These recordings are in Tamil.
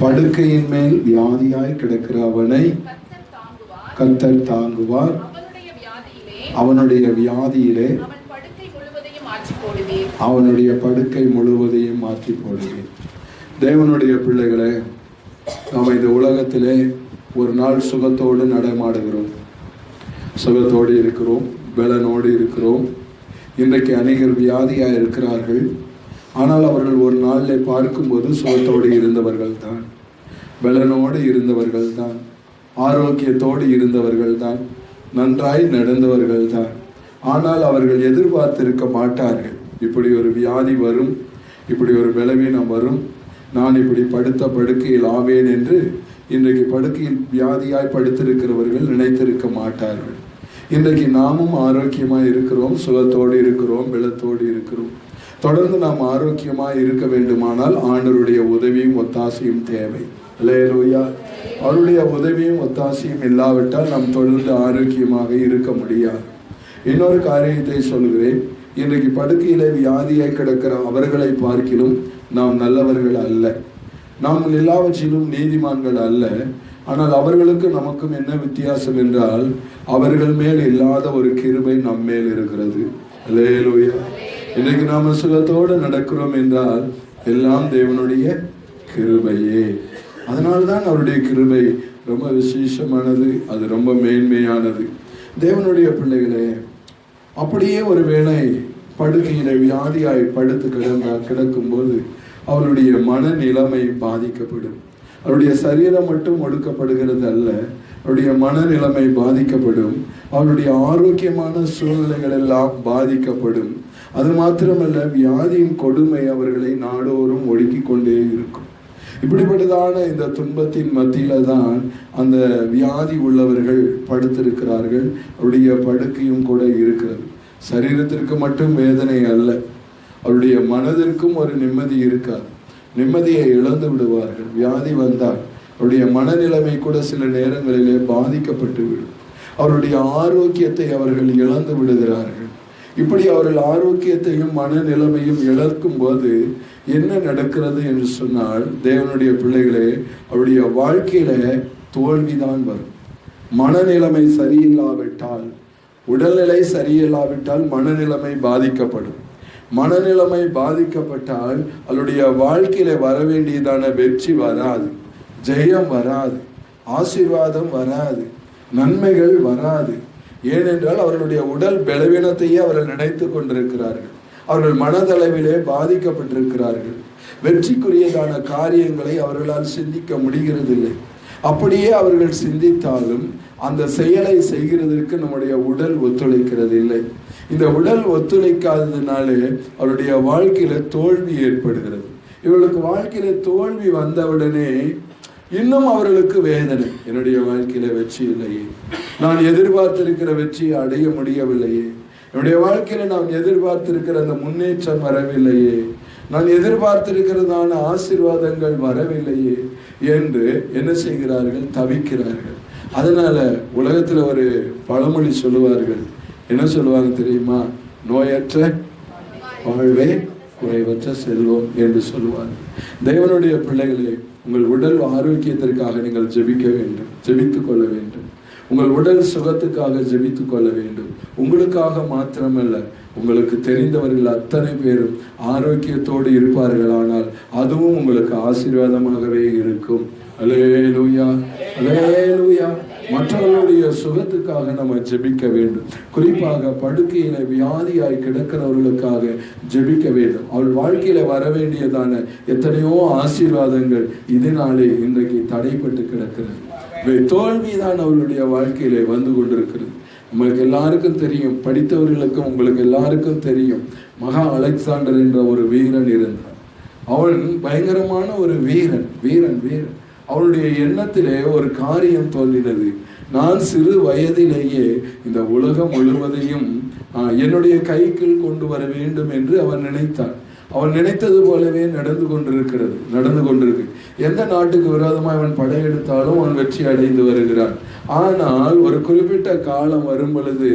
படுக்கையின் மேல் வியாதியாய் கிடக்கிற அவனை கர்த்தர் தாங்குவார். அவனுடைய வியாதியிலே அவனுடைய படுக்கை முழுவதையும் மாற்றி போடுவேன். தேவனுடைய பிள்ளைகளே, நாம் இந்த உலகத்திலே ஒரு நாள் சுகத்தோடு நடமாடுகிறோம், சுகத்தோடு இருக்கிறோம், பலனோடு இருக்கிறோம். இன்றைக்கு அநேகர் வியாதியாக இருக்கிறார்கள். ஆனால் அவர்கள் ஒரு நாளில் பார்க்கும்போது சுகத்தோடு இருந்தவர்கள் தான், பலனோடு இருந்தவர்கள் தான், ஆரோக்கியத்தோடு இருந்தவர்கள் தான், நன்றாய் நடந்தவர்கள் தான். ஆனால் அவர்கள் எதிர்பார்த்திருக்க மாட்டார்கள், இப்படி ஒரு வியாதி வரும், இப்படி ஒரு பலவீனம் வரும், நான் இப்படி படுத்த படுக்கையில் ஆவேன் என்று இன்றைக்கு படுக்கையில் வியாதியாய் படுத்திருக்கிறவர்கள் நினைத்திருக்க மாட்டார்கள். இன்றைக்கு நாமும் ஆரோக்கியமாக இருக்கிறோம், சுகத்தோடு இருக்கிறோம், பலத்தோடு இருக்கிறோம். தொடர்ந்து நாம் ஆரோக்கியமாக இருக்க வேண்டுமானால் ஆண்டவருடைய உதவியும் ஒத்தாசையும் தேவை. அல்லேலூயா. அவருடைய உதவியும் ஒத்தாசையும் இல்லாவிட்டால் நாம் தொடர்ந்து ஆரோக்கியமாக இருக்க முடியாது. இன்னொரு காரியத்தை சொல்கிறேன். இன்றைக்கு படுக்கையில வியாதியாய் கிடக்கிற அவர்களை பார்க்கிலும் நாம் நல்லவர்கள் அல்ல, நாம் எல்லாவற்றிலும் நீதிமான்கள் அல்ல. ஆனால் அவர்களுக்கு நமக்கும் என்ன வித்தியாசம் என்றால், அவர்கள் மேல் இல்லாத ஒரு கிருபை நம் மேல் இருக்கிறது. அல்லேலூயா. இன்றைக்கு நாம் சுகத்தோடு நடக்கிறோம் என்றால் எல்லாம் தேவனுடைய கிருபையே. அதனால்தான் அவருடைய கிருபை ரொம்ப விசேஷமானது, அது ரொம்ப மேன்மையானது. தேவனுடைய பிள்ளைகளே, அப்படியே ஒரு வேளை படுக்கையில வியாதியாய் படுத்து கிடக்கும்போது அவருடைய மனநிலைமை பாதிக்கப்படும். அவருடைய சரீரம் மட்டும் ஒடுக்கப்படுகிறது அல்ல, அவருடைய மனநிலைமை பாதிக்கப்படும். அவருடைய ஆரோக்கியமான சூழ்நிலைகள் எல்லாம் பாதிக்கப்படும். அது மாத்திரமல்ல, வியாதியின் கொடுமை அவர்களை நாடோறும் ஒடுக்கி கொண்டே இருக்கும். இப்படிப்பட்டதான இந்த துன்பத்தின் மத்தியில தான் அந்த வியாதி உள்ளவர்கள் படுத்திருக்கிறார்கள். அவருடைய படுக்கையும் கூட இருக்கிறது. சரீரத்திற்கு மட்டும் வேதனை அல்ல, அவருடைய மனதிற்கும் ஒரு நிம்மதி இருக்காது. நிம்மதியை இழந்து விடுவார்கள். வியாதி வந்தால் அவருடைய மனநிலைமை கூட சில நேரங்களிலே பாதிக்கப்பட்டு விடும். அவருடைய ஆரோக்கியத்தை அவர்கள் இழந்து விடுகிறார்கள். இப்படி அவர்கள் ஆரோக்கியத்தையும் மனநிலைமையும் இழக்கும் போது என்ன நடக்கிறது என்று சொன்னால், தேவனுடைய பிள்ளைகளே, அவருடைய வாழ்க்கையில தோல்விதான் வரும். மனநிலைமை சரியில்லாவிட்டால், உடல்நிலை சரியில்லாவிட்டால் மனநிலைமை பாதிக்கப்படும். மனநிலைமை பாதிக்கப்பட்டால் அவருடைய வாழ்க்கையில வர வேண்டியதான வெற்றி வராது, ஜெயம் வராது, ஆசீர்வாதம் வராது, நன்மைகள் வராது. ஏனென்றால் அவர்களுடைய உடல் பலவீனத்தையே அவர்கள் நினைத்து கொண்டிருக்கிறார்கள். அவர்கள் மனதளவிலே பாதிக்கப்பட்டிருக்கிறார்கள். வெற்றிக்குரியதான காரியங்களை அவர்களால் சிந்திக்க முடிகிறதில்லை. அப்படியே அவர்கள் சிந்தித்தாலும் அந்த செயலை செய்கிறதற்கு நம்முடைய உடல் ஒத்துழைக்கிறது இல்லை. இந்த உடல் ஒத்துழைக்காததுனாலே அவருடைய வாழ்க்கையில தோல்வி ஏற்படுகிறது. இவர்களுக்கு வாழ்க்கையில தோல்வி வந்தவுடனே இன்னும் அவர்களுக்கு வேதனை. என்னுடைய வாழ்க்கையில வெற்றி இல்லையே, நான் எதிர்பார்த்திருக்கிற வெற்றியை அடைய முடியவில்லையே, என்னுடைய வாழ்க்கையில நான் எதிர்பார்த்திருக்கிற அந்த முன்னேற்றம் வரவில்லையே, நான் எதிர்பார்த்திருக்கிறதான ஆசீர்வாதங்கள் வரவில்லையே என்று என்ன செய்கிறார்கள்? தவிக்கிறார்கள். அதனால உலகத்துல ஒரு பழமொழி சொல்லுவார்கள். என்ன சொல்லுவாங்க தெரியுமா? நோயற்ற வாழ்வே குறைவற்ற செல்வம் என்று சொல்லுவார்கள். தேவனுடைய பிள்ளைகளே, உங்கள் உடல் ஆரோக்கியத்திற்காக நீங்கள் ஜெபிக்க வேண்டும், ஜெபித்துக் கொள்ள வேண்டும். உங்கள் உடல் சுகத்துக்காக ஜெபித்துக் கொள்ள வேண்டும். உங்களுக்காக மாத்திரமல்ல, உங்களுக்கு தெரிந்தவர்கள் அத்தனை பேரும் ஆரோக்கியத்தோடு இருப்பார்கள். ஆனால் அதுவும் உங்களுக்கு ஆசீர்வாதமாகவே இருக்கும். அல்லேலூயா, அல்லேலூயா. மற்றவர்களுடைய சுகத்துக்காக நம்ம ஜெபிக்க வேண்டும். குறிப்பாக படுக்கையில வியாதியாய் கிடக்கிறவர்களுக்காக ஜெபிக்க வேண்டும். அவள் வாழ்க்கையில வர வேண்டியதான எத்தனையோ ஆசீர்வாதங்கள் இதனாலே இன்றைக்கு தடைப்பட்டு கிடக்கிறது. தோல்விதான் அவர்களுடைய வாழ்க்கையில வந்து கொண்டிருக்கிறது. உங்களுக்கு எல்லாருக்கும் தெரியும், படித்தவர்களுக்கும் உங்களுக்கு எல்லாருக்கும் தெரியும், மகா அலெக்சாண்டர் என்ற ஒரு வீரன் இருந்தான். அவன் பயங்கரமான ஒரு வீரன். அவனுடைய எண்ணத்திலே ஒரு காரியம் தோன்றினது. நான் சிறு வயதிலேயே இந்த உலகம் முழுவதையும் என்னுடைய கைக்குள் கொண்டு வர வேண்டும் என்று அவன் நினைத்தான். அவன் நினைத்தது போலவே நடந்து கொண்டிருக்கு. எந்த நாட்டுக்கு விரோதமாக அவன் படையெடுத்தாலும் அவன் வெற்றி அடைந்து வருகிறான். ஆனால் ஒரு குறிப்பிட்ட காலம் வரும் பொழுது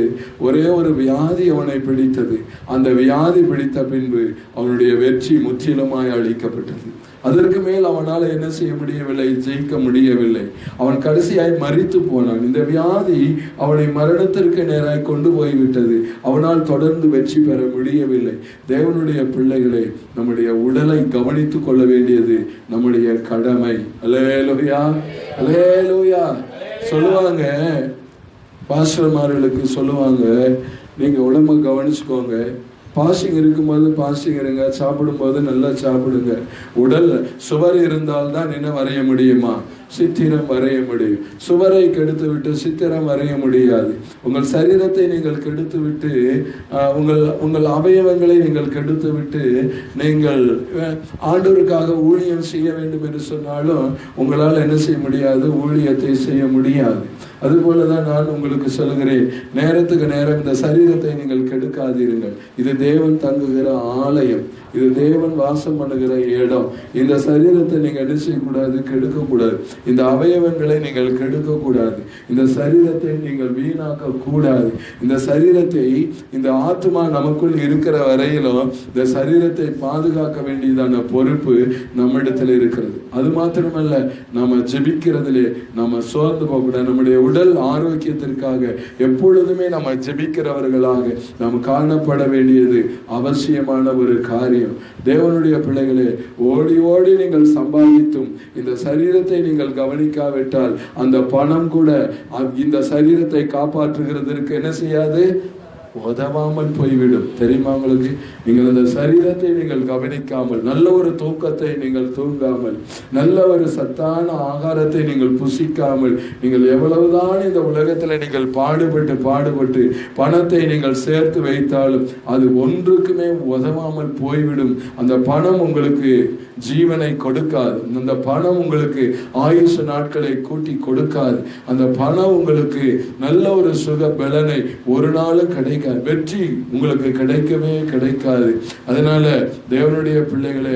ஒரே ஒரு வியாதி அவனை பிடித்தது. அந்த வியாதி பிடித்த பின்பு அவனுடைய வெற்றி முற்றிலுமாய் அழிக்கப்பட்டது. அதற்கு மேல் அவனால் என்ன செய்ய முடியவில்லை, ஜெயிக்க முடியவில்லை. அவன் கடைசியாய் மரித்து போனான். இந்த வியாதி அவனை மரணத்திற்கு நேராய் கொண்டு போய்விட்டது. அவனால் தொடர்ந்து வெற்றி பெற முடியவில்லை. தேவனுடைய பிள்ளைகளே, நம்முடைய உடலை கவனித்துக் கொள்ள வேண்டியது நம்முடைய கடமை. அல்லேலூயா, அல்லேலூயா. சொல்லுவாங்க, பாஸ்டர்மார்களுக்கு சொல்லுவாங்க, நீங்க உடம்பை கவனிச்சுக்கோங்க. பாசிங் இருக்கும்போது பாசிங் இருங்க, சாப்பிடும்போது நல்லா சாப்பிடுங்க. உடல் சுவர் இருந்தால்தான் என்ன வரைய முடியுமா, சித்திரம் வரைய முடியும். சுவரை கெடுத்து விட்டு சித்திரம் வரைய முடியாது. உங்கள் சரீரத்தை நீங்கள் கெடுத்து விட்டு உங்கள் அவயவங்களை நீங்கள் கெடுத்து விட்டு நீங்கள் ஆண்டவருக்காக ஊழியம் செய்ய வேண்டும் என்று சொன்னாலும் உங்களால் என்ன செய்ய முடியாது, ஊழியத்தை செய்ய முடியாது. அதுபோலதான் நான் உங்களுக்கு சொல்லுகிறேன், நேரத்துக்கு நேரம் இந்த சரீரத்தை நீங்கள் கெடுக்காதீர்கள். இது தேவன் தங்குகிற ஆலயம், இது தேவன் வாசம் பண்ணுகிற இடம். இந்த சரீரத்தை நீங்க என்ன செய்யக்கூடாது, கெடுக்கக்கூடாது. இந்த அவயவங்களை நீங்கள் கெடுக்கக்கூடாது. இந்த சரீரத்தை நீங்கள் வீணாக்க கூடாது. இந்த சரீரத்தை, இந்த ஆத்மா நமக்குள் இருக்கிற வரையிலும் இந்த சரீரத்தை பாதுகாக்க வேண்டியதான பொறுப்பு நம்மிடத்தில் இருக்கிறது. அது மாத்திரமல்ல, நாம ஜெபிக்கிறதுலே நாம சோர்ந்து போகக்கூடாது. நம்முடைய உடல் ஆரோக்கியத்திற்காக எப்பொழுதுமே நம்ம ஜெபிக்கிறவர்களாக நாம் காணப்பட வேண்டியது அவசியமான ஒரு காரியம். தேவனுடைய பிள்ளைகளே, ஓடி ஓடி நீங்கள் சம்பாதித்தும் இந்த சரீரத்தை நீங்கள் கவனிக்காவிட்டால் அந்த பணம் கூட இந்த சரீரத்தை காப்பாற்றுகிறதற்கு என்ன செய்யாது, உதவாமல் போய்விடும். தெரியுமா உங்களுக்கு? நீங்கள் அந்த சரீரத்தை நீங்கள் கவனிக்காமல், நல்ல ஒரு தூக்கத்தை நீங்கள் தூங்காமல், நல்ல ஒரு சத்தான ஆகாரத்தை நீங்கள் புசிக்காமல், நீங்கள் எவ்வளவுதான் இந்த உலகத்தில் நீங்கள் பாடுபட்டு பணத்தை நீங்கள் சேர்த்து வைத்தாலும் அது ஒன்றுக்குமே உதவாமல் போய்விடும். அந்த பணம் உங்களுக்கு ஜீவனை கொடுக்காது. அந்த பணம் உங்களுக்கு ஆயுசு நாட்களை கூட்டி கொடுக்காது. அந்த பணம் உங்களுக்கு நல்ல ஒரு சுக பலனை ஒரு நாளும் கிடைக்காது. வெற்றி உங்களுக்கு கிடைக்கவே கிடைக்காது. அதனால தேவனுடைய பிள்ளைகளே,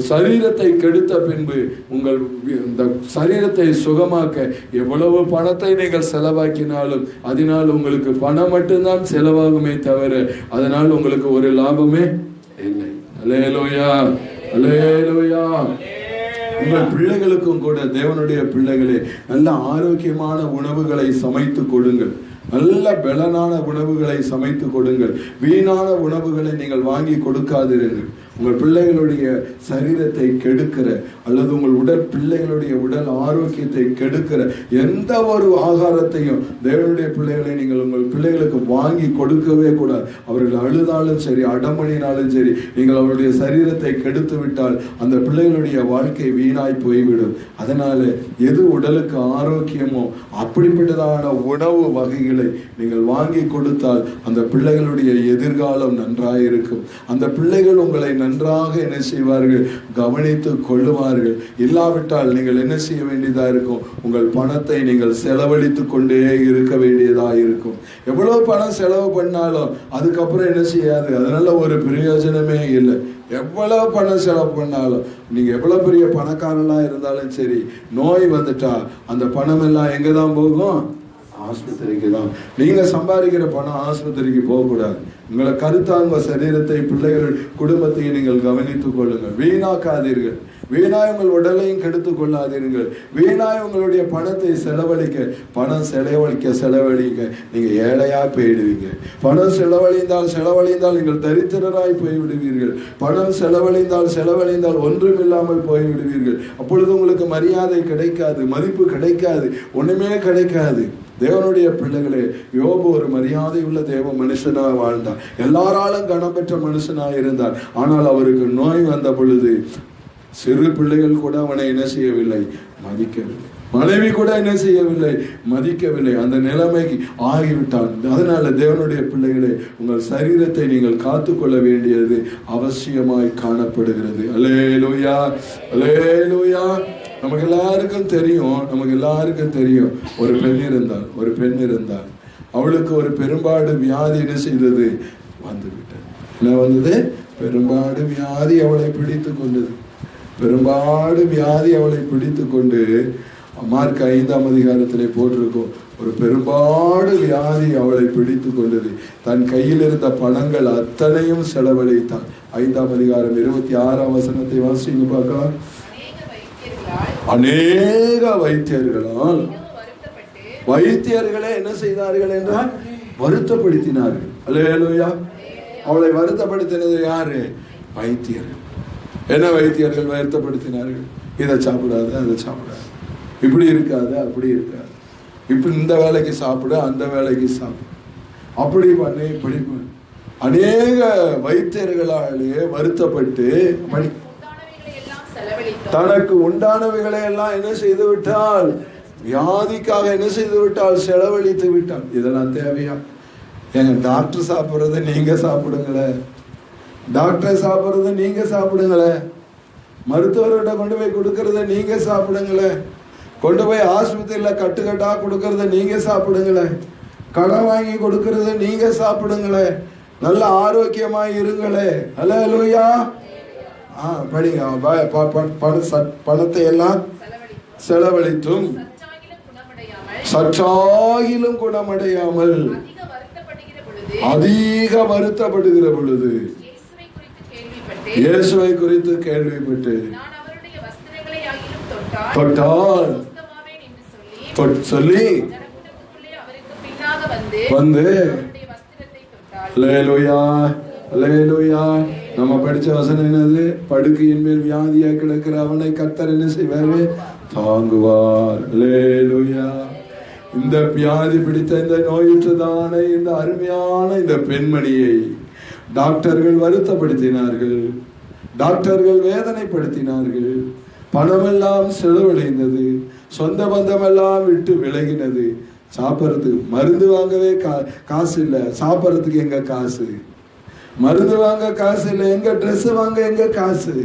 சரீரத்தை கெடுத்த பின்பு உங்கள் இந்த சரீரத்தை சுகமாக்க எவ்வளவு பணத்தை நீங்கள் செலவாக்கினாலும் அதனால் உங்களுக்கு பணம் மட்டும்தான் செலவாகுமே தவிர அதனால் உங்களுக்கு ஒரு லாபமே இல்லை. அல்லேலூயா, அல்லேலூயா. உங்கள் பிள்ளைகளுக்கும் கூட, தேவனுடைய பிள்ளைகளே, நல்ல ஆரோக்கியமான உணவுகளை சமைத்து கொடுங்கள். நல்ல பலனான உணவுகளை சமைத்து கொடுங்கள். வீணான உணவுகளை நீங்கள் வாங்கி கொடுக்காதிருங்கள். உங்கள் பிள்ளைகளுடைய சரீரத்தை கெடுக்கிற அல்லது உங்கள் பிள்ளைகளுடைய உடல் ஆரோக்கியத்தை கெடுக்கிற எந்த ஒரு ஆகாரத்தையும் தேவனுடைய பிள்ளைகளை நீங்கள் உங்கள் பிள்ளைகளுக்கு வாங்கி கொடுக்கவே கூடாது. அவர்கள் அழுதாலும் சரி, அடமணினாலும் சரி, நீங்கள் அவருடைய சரீரத்தை கெடுத்து விட்டால் அந்த பிள்ளைகளுடைய வாழ்க்கை வீணாய் போய்விடும். அதனால எது உடலுக்கு ஆரோக்கியமோ அப்படிப்பட்டதான உணவு வகைகளை நீங்கள் வாங்கி கொடுத்தால் அந்த பிள்ளைகளுடைய எதிர்காலம் நன்றாயிருக்கும். அந்த பிள்ளைகள் உங்களை நன்றாக என்ன செய்வார்கள், கவனித்து கொள்ளுவார்கள். இல்லாவிட்டால் நீங்கள் என்ன செய்ய வேண்டியதா இருக்கும், உங்கள் பணத்தை நீங்கள் செலவழித்து கொண்டே இருக்க வேண்டியதா இருக்கும். எவ்வளவு பணம் செலவு பண்ணாலும் அதுக்கப்புறம் என்ன செய்யாது, அதனால ஒரு பிரயோஜனமே இல்லை. எவ்வளவு பணம் செலவு பண்ணாலும், நீங்க எவ்வளவு பெரிய பணக்காரனா இருந்தாலும் சரி, நோய் வந்துட்டா அந்த பணம் எல்லாம் எங்க தான் போகும், ஆஸ்பத்திரிக்கு தான். நீங்க சம்பாதிக்கிற பணம் ஆஸ்பத்திரிக்கு போகக்கூடாது. உங்களை கருத்தாங்க சரீரத்தை, பிள்ளைகள், குடும்பத்தையும் நீங்கள் கவனித்துக் கொள்ளுங்கள். வீணாக்காதீர்கள். வீணாய் உங்கள் உடலையும் கெடுத்துக் கொள்ளாதீர்கள். வீணாய் உங்களுடைய பணத்தை பணம் செலவழிக்க நீங்க ஏழையா போயிடுவீங்க. பணம் செலவழிந்தால் நீங்கள் தரித்திரராய் போய்விடுவீர்கள். பணம் செலவழிந்தால் ஒன்றும் இல்லாமல் போய்விடுவீர்கள். அப்பொழுது உங்களுக்கு மரியாதை கிடைக்காது, மதிப்பு கிடைக்காது, ஒண்ணுமே கிடைக்காது. தேவனுடைய பிள்ளைகளே, யோபு ஒரு மரியாதை உள்ள தேவ மனுஷனா வாழ்ந்தார். எல்லாராலும் கனம் பெற்ற மனுஷனா இருந்தார். ஆனால் அவருக்கு நோய் வந்த பொழுது சிறு பிள்ளைகள் கூட அவனை என்ன செய்யவில்லை, மதிக்கவில்லை. மனைவி கூட என்ன செய்யவில்லை, மதிக்கவில்லை. அந்த நிலைமைக்கு ஆகிவிட்டான். அதனால தேவனுடைய பிள்ளைகளே, உங்கள் சரீரத்தை நீங்கள் காத்துக்கொள்ள வேண்டியது அவசியமாய் காணப்படுகிறது. அல்லேலூயா, அல்லேலூயா. நமக்கு எல்லாருக்கும் தெரியும் ஒரு பெண் இருந்தால் அவளுக்கு ஒரு பெரும்பாடு வியாதி என்ன செய்தது, வந்துவிட்டது. என்ன வந்தது, பெரும்பாடு வியாதி அவளை பிடித்து கொண்டது. பெரும்பாடு வியாதி அவளை பிடித்து கொண்டு, மார்க் 5ஆம் அதிகாரத்திலே போட்டிருக்கோம், ஒரு பெரும்பாடு வியாதி அவளை பிடித்து கொண்டது. தன் கையில் இருந்த பணங்கள் அத்தனையும் செலவழித்தான். 5ஆம் அதிகாரம் 26ஆம் வசனத்தை வாசிங்க பார்க்கலாம். அநேக வைத்தியர்களால் வைத்தியர்களே என்ன செய்தார்கள் என்றால் வருத்தப்படுத்தினார்கள். அல்லேலூயா. அவளை வருத்தப்படுத்தினது யாரு? வைத்தியர்கள். என்ன வைத்தியர்கள் வருத்தப்படுத்தினார்கள்? இதை சாப்பிடாது, அதை சாப்பிடாது, இப்படி இருக்காது, அப்படி இருக்காது, இப்படி இந்த வேலைக்கு சாப்பிடு, அந்த வேலைக்கு சாப்பிடு, அப்படி பண்ணு, இப்படி பண்ணு. அநேக வைத்தியர்களாலே வருத்தப்பட்டு தனக்கு உண்டானவைகளை எல்லாம் என்ன செய்து விட்டால், வியாதிக்காக என்ன செய்து விட்டால், செலவழித்து விட்டால். இதெல்லாம் தேவையா? எங்க டாக்டர் சாப்பிட்றத நீங்க சாப்பிடுங்களேன், டாக்டர் சாப்பிட்றத நீங்க சாப்பிடுங்களேன், மருத்துவர்கிட்ட கொண்டு போய் கொடுக்கறத நீங்க சாப்பிடுங்களேன், கொண்டு போய் ஆஸ்பத்திரியில கட்டுக்கட்டா கொடுக்கறத நீங்க சாப்பிடுங்களேன், கடன் வாங்கி கொடுக்கறத நீங்க சாப்பிடுங்களேன், நல்ல ஆரோக்கியமா இருங்களே. அல்லேலூயா. படிங்க. பணத்தை எல்லாம் செலவழித்தும் சற்றாகிலும் குணமடையாமல் அதிக வருத்தப்படுகிற பொழுது இயேசுவை குறித்து கேள்விப்பட்டு தொட்டால் சொல்லி வந்து அல்லேலூயா, அல்லேலூயா. நம்ம படிச்ச வசனம் என்னது? படுக்கையின் மேல் வியாதியா கிடக்கிற அவனை கர்த்தர் என்ன செய்வாரு? தாங்குவார். அல்லேலூயா. இந்த வியாதி பிடித்த இந்த நோயுற்றதான இந்த அருமையான இந்த பெண்மணியை டாக்டர்கள் வருத்தப்படுத்தினார்கள், டாக்டர்கள் வேதனைப்படுத்தினார்கள், பணமெல்லாம் செலவழிந்தது, சொந்த பந்தமெல்லாம் விட்டு விலகினது. சாப்பிட்றதுக்கு மருந்து வாங்கவே காசு இல்லை, சாப்பிட்றதுக்கு எங்க காசு? மருந்து வாங்க காசு இல்லை, எங்க ட்ரெஸ் வாங்க எங்க காசு?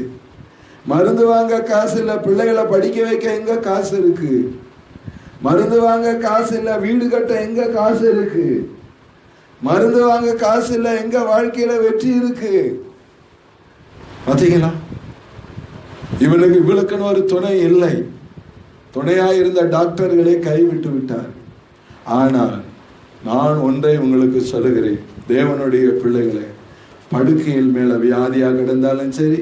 மருந்து வாங்க காசு இல்லை, பிள்ளைகளை படிக்க வைக்க எங்க காசு இருக்கு? மருந்து வாங்க காசு இல்லை, வீடு கட்ட எங்க காசு இருக்கு? மருந்து வாங்க காசு இல்லை, எங்க வாழ்க்கையில வெற்றி இருக்கு? பாத்தீங்களா? இவளுக்குன்னு ஒரு துணை இல்லை. துணையாயிருந்த டாக்டர்களை கைவிட்டு விட்டார். ஆனால் நான் ஒன்றை உங்களுக்கு சொல்லுகிறேன், தேவனுடைய பிள்ளைகளே, படுக்கையில் மேல வியாதியாக கிடந்தாலும் சரி,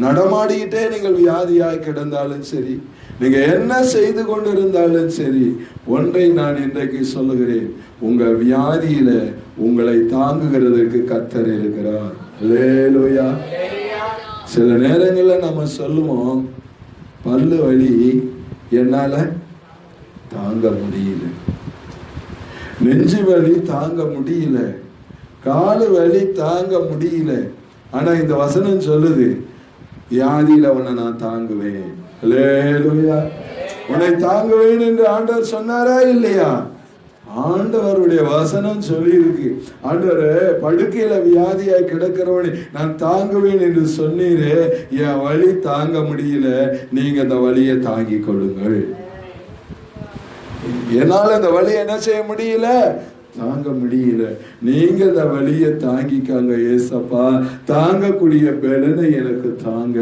நடமாடிக்கிட்டே நீங்கள் வியாதியாய் கிடந்தாலும் சரி, நீங்க என்ன செய்து கொண்டிருந்தாலும் சரி, ஒன்றை நான் இன்றைக்கு சொல்லுகிறேன், உங்க வியாதியில உங்களை தாங்குகிறதுக்கு கர்த்தர் இருக்கிறார். அல்லேலூயா. சில நேரங்கள்ல நம்ம சொல்லுவோம், பல்லு வலி என்னால தாங்க முடியல, நெஞ்சு வலி தாங்க முடியல, காலு வலி தாங்க முடியல. ஆனா இந்த வசனம் சொல்லுது, வியாதியில உன்னை நான் தாங்குவேன். அல்லேலூயா. உன்னை தாங்குவேன் என்று ஆண்டவர் சொன்னாரா இல்லையா? ஆண்டவருடைய வசனம் சொல்லி இருக்கு. ஆண்டவரே, படுக்கையில வியாதியாய் கிடக்கிறவனை நான் தாங்குவேன் என்று சொன்னீரே, என் வலி தாங்க முடியல, நீங்க அந்த வலியை தாங்கிக் கொள்ளுங்கள். என்னால அந்த வலியை என்ன செய்ய முடியல, தாங்க முடியல, நீங்க அந்த வலியை தாங்கிக்காங்க ஏசப்பா. தாங்கக்கூடிய பலனை எனக்கு தாங்க,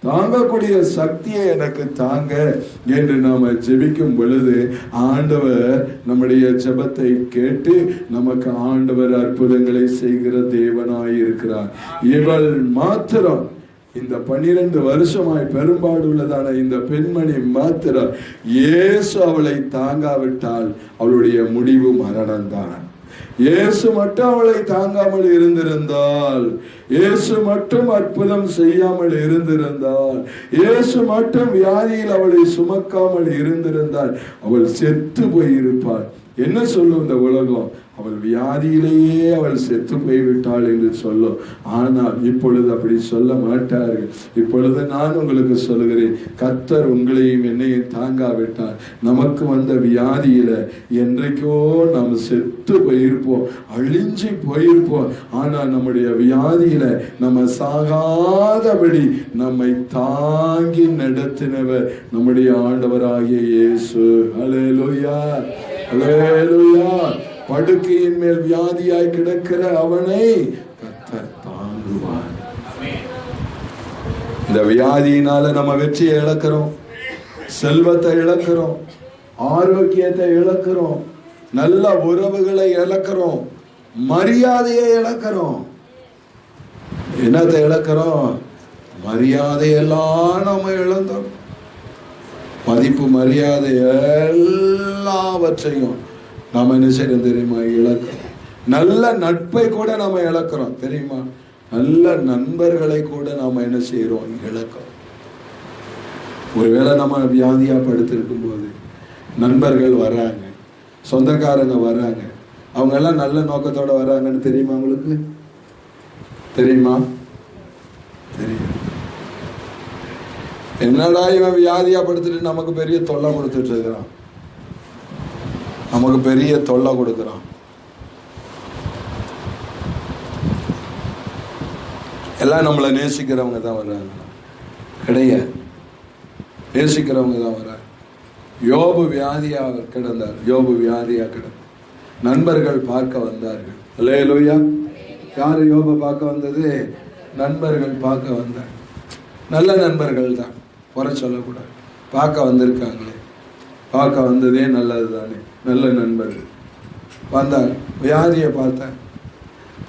தாங்கக்கூடிய சக்தியை எனக்கு தாங்க என்று நாம ஜெபிக்கும் பொழுது ஆண்டவர் நம்முடைய ஜெபத்தை கேட்டு நமக்கு ஆண்டவர் அற்புதங்களை செய்கிற தேவனாய் இருக்கிறார். இவள் மாத்திரம், இந்த 12 வருஷமாய் பெரும்பாடு உள்ளதான இந்த பெண்மணி மாத்திரம், இயேசு அவளை தாங்காவிட்டால் அவளுடைய முடிவு மரணம்தான். இயேசு மட்டும் அவளை தாங்காமல் இருந்திருந்தால், இயேசு மட்டும் அற்புதம் செய்யாமல் இருந்திருந்தால், இயேசு மட்டும் வியாதியில் அவளை சுமக்காமல் இருந்திருந்தால் அவள் செத்து போயிருப்பாள். என்ன சொல்லும் இந்த உலகம்? அவள் வியாதியிலேயே அவள் செத்து போய்விட்டாள் என்று சொல்லும். ஆனால் இப்பொழுது அப்படி சொல்ல மாட்டார்கள். இப்பொழுது நான் உங்களுக்கு சொல்லுகிறேன், கர்த்தர் உங்களையும் என்னையும் தாங்காவிட்டால் நமக்கு வந்த வியாதியில என்றைக்கோ நாம் செத்து போயிருப்போம், அழிஞ்சு போயிருப்போம். ஆனால் நம்முடைய வியாதியில நம்ம சாகாதபடி நம்மை தாங்கி நடத்தினவர் நம்முடைய ஆண்டவராகிய இயேசு. அல்லேலூயா, அல்லேலூயா. படுக்கையின் மேல் வியாதியாய் கிடக்கிற அவனை கர்த்தர் தாங்குவார். இந்த வியாதியினால நம்ம வெற்றியை இழக்கிறோம், செல்வத்தை இழக்கிறோம், ஆரோக்கியத்தை இழக்கிறோம், நல்ல உறவுகளை இழக்கிறோம், மரியாதையை இழக்கிறோம். என்னத்தை இழக்கிறோம்? மரியாதையெல்லாம் நம்ம இழந்தோம். மதிப்பு மரியாதை எல்லாவற்றையும் நம்ம என்ன செய்யறோம் தெரியுமா? இழக்கிறோம். நல்ல நட்பை கூட நம்ம இழக்கிறோம் தெரியுமா? நல்ல நண்பர்களை கூட நாம என்ன செய்யறோம்? இழக்கிறோம். ஒருவேளை நம்ம வியாதியா படுத்திருக்கும் போது நண்பர்கள் வர்றாங்க, சொந்தக்காரங்க வர்றாங்க, அவங்க எல்லாம் நல்ல நோக்கத்தோட வர்றாங்கன்னு தெரியுமா? உங்களுக்கு தெரியுமா? தெரியும். என்னடா இவன் வியாதியா படுத்துட்டு நமக்கு பெரிய தொல்லை கொடுத்துட்டு இருக்கிறான், நமக்கு பெரிய தொல்லை கொடுக்குறான். எல்லாம் நம்மளை நேசிக்கிறவங்க தான் வர்றாங்க கிடையாது, நேசிக்கிறவங்க தான் வர்றாங்க. யோபு வியாதியா கிடந்தார், யோபு வியாதியா கிடந்தார். நண்பர்கள் பார்க்க வந்தார்கள். அல்லேலூயா. யாரு யோபை பார்க்க வந்தது? நண்பர்கள் பார்க்க வந்தாங்க. நல்ல நண்பர்கள் தான், குறை சொல்லக்கூடாது. பார்க்க வந்திருக்காங்களே, பார்க்க வந்ததே நல்லது தானே. நல்ல நண்பர்கள் வந்தாங்க. வியாதியை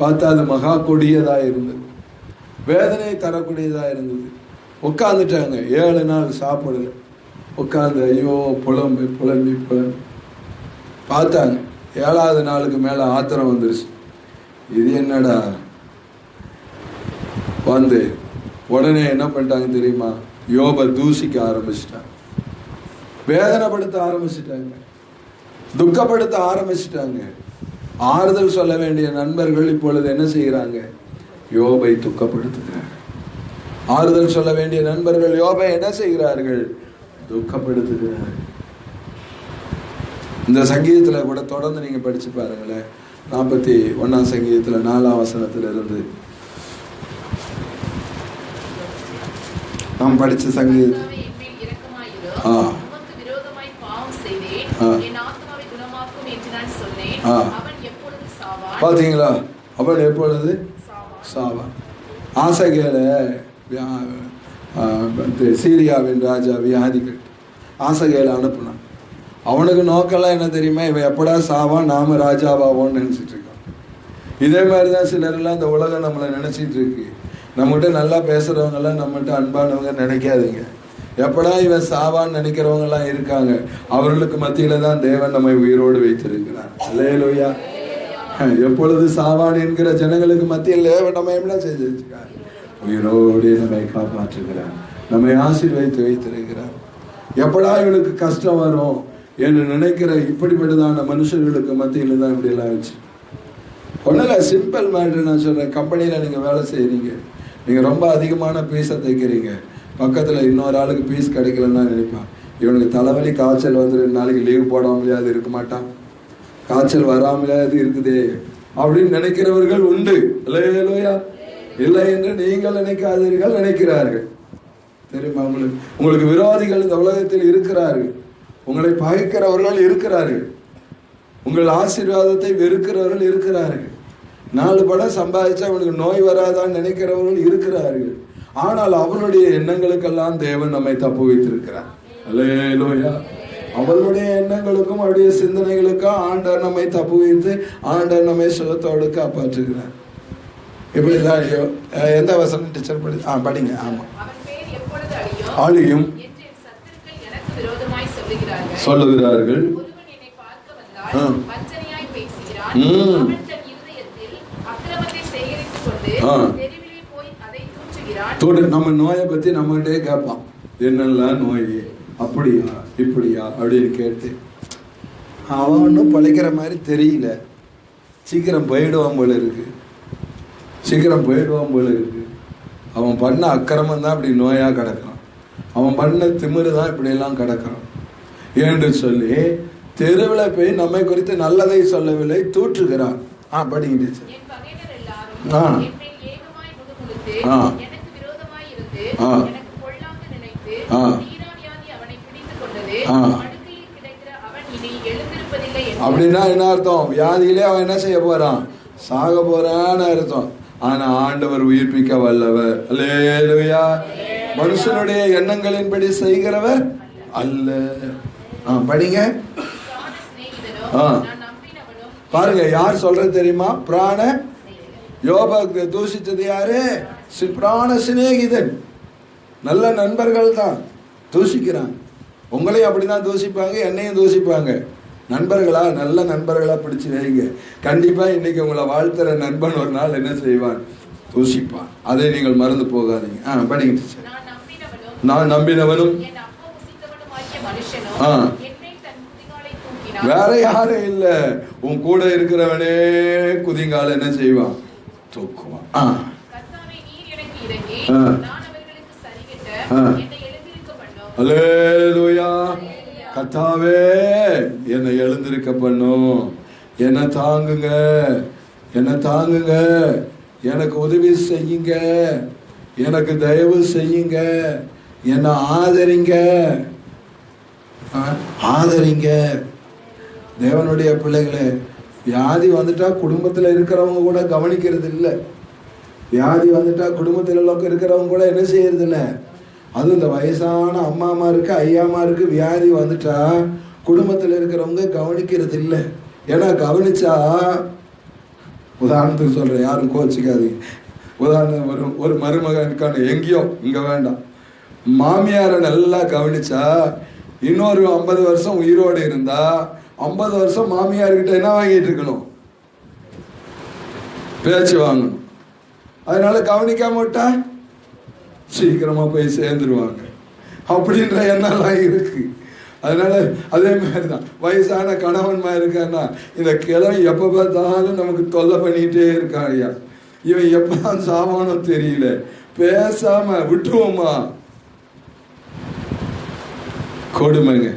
பார்த்தா அது மகா கொடியதாக இருந்தது, வேதனை தரக்கூடியதாக இருந்தது. உட்காந்துட்டாங்க. 7 நாள் சாப்பிடல. உட்காந்து ஐயோ புலம்பி புலம்பி புலம்பி பார்த்தாங்க. 7ஆவது நாளுக்கு மேலே ஆத்திரம் வந்துருச்சு. இது என்னடா வந்து உடனே என்ன பண்ணிட்டாங்க தெரியுமா? யோபை தூசிக்க ஆரம்பிச்சிட்டாங்க, வேதனைப்படுத்த ஆரம்பிச்சிட்டாங்க, துக்கப்படுத்த ஆரம்பிச்சிட்டாங்க. ஆறுதல் சொல்ல வேண்டிய நண்பர்கள் இப்பொழுது என்ன செய்கிறாங்க? யோபை துக்கப்படுத்துகிறார்கள். ஆறுதல் சொல்ல வேண்டிய நண்பர்கள் யோபை என்ன செய்கிறார்கள்? துக்கப்படுத்துகிறார்கள். இந்த சங்கீதத்தில் கூட தொடர்ந்து நீங்க படிச்சு பாருங்களேன். 41ஆம் சங்கீதத்தில் 4ஆம் வசனத்திலிருந்து நாம் படிச்ச சங்கீதம். பாத்தீங்களா? அவன் எப்பொழுது சாவான். ஆசகேல சீரியாவின் ராஜா வியாதிகள் ஆசகேல அனுப்புனான். அவனுக்கு நோக்கெல்லாம் என்ன தெரியுமா? இவன் எப்படா சாவான், நாம ராஜாவாவோன்னு நினைச்சிட்டு இருக்கான். இதே மாதிரிதான் சிலரெல்லாம் இந்த உலகம் நம்மளை நினைச்சிட்டு இருக்கு. நம்மகிட்ட நல்லா பேசுறவங்க எல்லாம் நம்மகிட்ட அன்பானவங்க நினைக்காதீங்க. எப்படா இவன் சாவான்னு நினைக்கிறவங்க எல்லாம் இருக்காங்க. அவர்களுக்கு மத்தியில தான் தேவன் நம்மை உயிரோடு வைத்திருக்கிறார். அல்லேலூயா. எப்பொழுது சாவான் என்கிற ஜனங்களுக்கு மத்தியில் தேவன் நம்ம என்ன செஞ்சிருக்கிறார்? உயிரோடு நம்மை காப்பாற்றுகிறார், நம்மை ஆசீர்வதித்து வைத்திருக்கிறார். எப்படா இவனுக்கு கஷ்டம் வரும் என்று நினைக்கிற இப்படிப்பட்டதான மனுஷர்களுக்கு மத்தியில தான் இப்படி எல்லாம் வச்சு. ஒன்றும் சிம்பிள் மேட்ரு நான் சொல்றேன். கம்பெனியில் நீங்கள் வேலை செய்கிறீங்க, நீங்கள் ரொம்ப அதிகமான பீஸை தைக்கிறீங்க, பக்கத்தில் இன்னொரு ஆளுக்கு பீஸ் கிடைக்கலன்னா நினைப்பான், இவனுக்கு தலைவலி காய்ச்சல் வந்து 2 நாளைக்கு லீவ் போடாமலையாவது இருக்க மாட்டான், காய்ச்சல் வராமலையாவது இருக்குதே அப்படின்னு நினைக்கிறவர்கள் உண்டு. இல்லையா? இல்லை என்று நீங்கள் நினைக்காதீர்கள், நினைக்கிறார்கள். தெரியுமா? உங்களுக்கு விரோதிகள் இந்த உலகத்தில் இருக்கிறார்கள், உங்களை பகைக்கிறவர்கள் இருக்கிறார்கள், உங்கள் ஆசீர்வாதத்தை வெறுக்கிறவர்கள் இருக்கிறார்கள், 4 படம் சம்பாதிச்சா அவனுக்கு நோய் வராதான்னு நினைக்கிறவர்கள் இருக்கிறார்கள். ஆனால் அவளுடைய எண்ணங்களுக்கெல்லாம் தேவன் நம்மை தப்பு வைத்திருக்கிறார். அல்லேலூயா. அவளுடைய எண்ணங்களுக்கும் அவருடைய சிந்தனைகளுக்கும் ஆண்டவர் நம்மை தப்பு வைத்து ஆண்டவர் நம்மை சுகத்தோடு காப்பாற்றுகிறார். இப்படிதான் எந்த வசனம் டீச்சர் படிங்க. ஆமா, அழியும் சொல்லுகிறார்கள். நம்ம நோயை பத்தி நம்மகிட்டே கேட்பான், என்னெல்லாம் நோய், அப்படியா இப்படியா அப்படின்னு கேட்டு அவன் ஒன்றும் பழைக்கிற மாதிரி தெரியல. சீக்கிரம் போயிடுவான் போல இருக்கு, சீக்கிரம் போயிடுவான் போல இருக்கு. அவன் பண்ண அக்கிரமம் தான் இப்படி நோயா கிடக்கிறான், அவன் பண்ண திமிரு தான் இப்படி எல்லாம் கிடக்கிறான் என்று சொல்லி தெருவில் போய் நம்மை குறித்து நல்லதை சொல்லவில்லை, தூற்றுகிறான். படிங்க. அப்படின்னா என்ன அர்த்தம்? வியாதியிலே அவன் என்ன செய்ய போறான்? சாக போறான்னு அர்த்தம். ஆனா ஆண்டவர் உயிர்ப்பிக்க வல்லவர். அல்லேலூயா. மனுஷனுடைய எண்ணங்களின்படி செய்கிறவர் அல்ல. படிங்க. பாருங்க, யார் சொல்றது தெரியுமா? பிராண யோபு தூஷித்தது யாரு? பிராண சிநேகிதன். நல்ல நண்பர்கள் தான் தூஷிக்கிறாங்க. உங்களையும் அப்படிதான் தூஷிப்பாங்க, என்னையும் தூஷிப்பாங்க. நண்பர்களா, நல்ல நண்பர்களா பிடிச்சு வைங்க. கண்டிப்பா இன்னைக்கு உங்களை வாழ்த்துற நண்பன் ஒரு நாள் என்ன செய்வான்? தூஷிப்பான். அதை நீங்கள் மறந்து போகாதீங்க. படிங்க. நான் நம்பினவனும் வேற யாரும் இல்ல, உன் கூட இருக்கிறவனே குதிங்கால என்ன செய்வான்? தூக்குவான். அல்லேலூயா. கர்த்தாவே என்னை எழுந்திருக்க பண்ணும், என்னை தாங்குங்க, என்னை தாங்குங்க, எனக்கு உதவி செய்யுங்க, எனக்கு தயவு செய்யுங்க, என்னை ஆதரிங்க, ஆதரிங்க. தேவனுடைய பிள்ளைகளே, வியாதி வந்துட்டா குடும்பத்தில் இருக்கிறவங்க கூட கவனிக்கிறது இல்லை. வியாதி வந்துட்டா குடும்பத்தில் இருக்கிறவங்க கூட என்ன செய்யறது இல்லை. அதுவும் இந்த வயசான அம்மாமாருக்கு ஐயாமாருக்கு வியாதி வந்துட்டா குடும்பத்தில் இருக்கிறவங்க கவனிக்கிறது இல்லை. ஏன்னா கவனிச்சா, உதாரணத்துக்கு சொல்றேன், யாரும் கோச்சிக்காதீங்க. உதாரணம், ஒரு மருமகனுக்கான எங்கேயோ, இங்க வேண்டாம், மாமியாரை நல்லா கவனிச்சா இன்னொரு 50 வருஷம் உயிரோடு இருந்தா 50 வருஷம் மாமியார்கிட்ட என்ன வாங்கிட்டு இருக்கணும்? பேச்சு வாங்கணும். அதனால கவனிக்காம விட்டா சீக்கிரமா போய் சேர்ந்துருவாங்க அப்படின்ற எண்ணெல்லாம் இருக்கு. அதனால அதே மாதிரிதான் வயசான கணவன்மா இருக்கான்னா, இந்த கிழமை எப்ப பார்த்தாலும் நமக்கு தொல்லை பண்ணிட்டே இருக்கான். ஐயா, இவன் எப்பதான் சாவானோ தெரியல, பேசாம விட்டுருவோமா? கொடுமைங்க.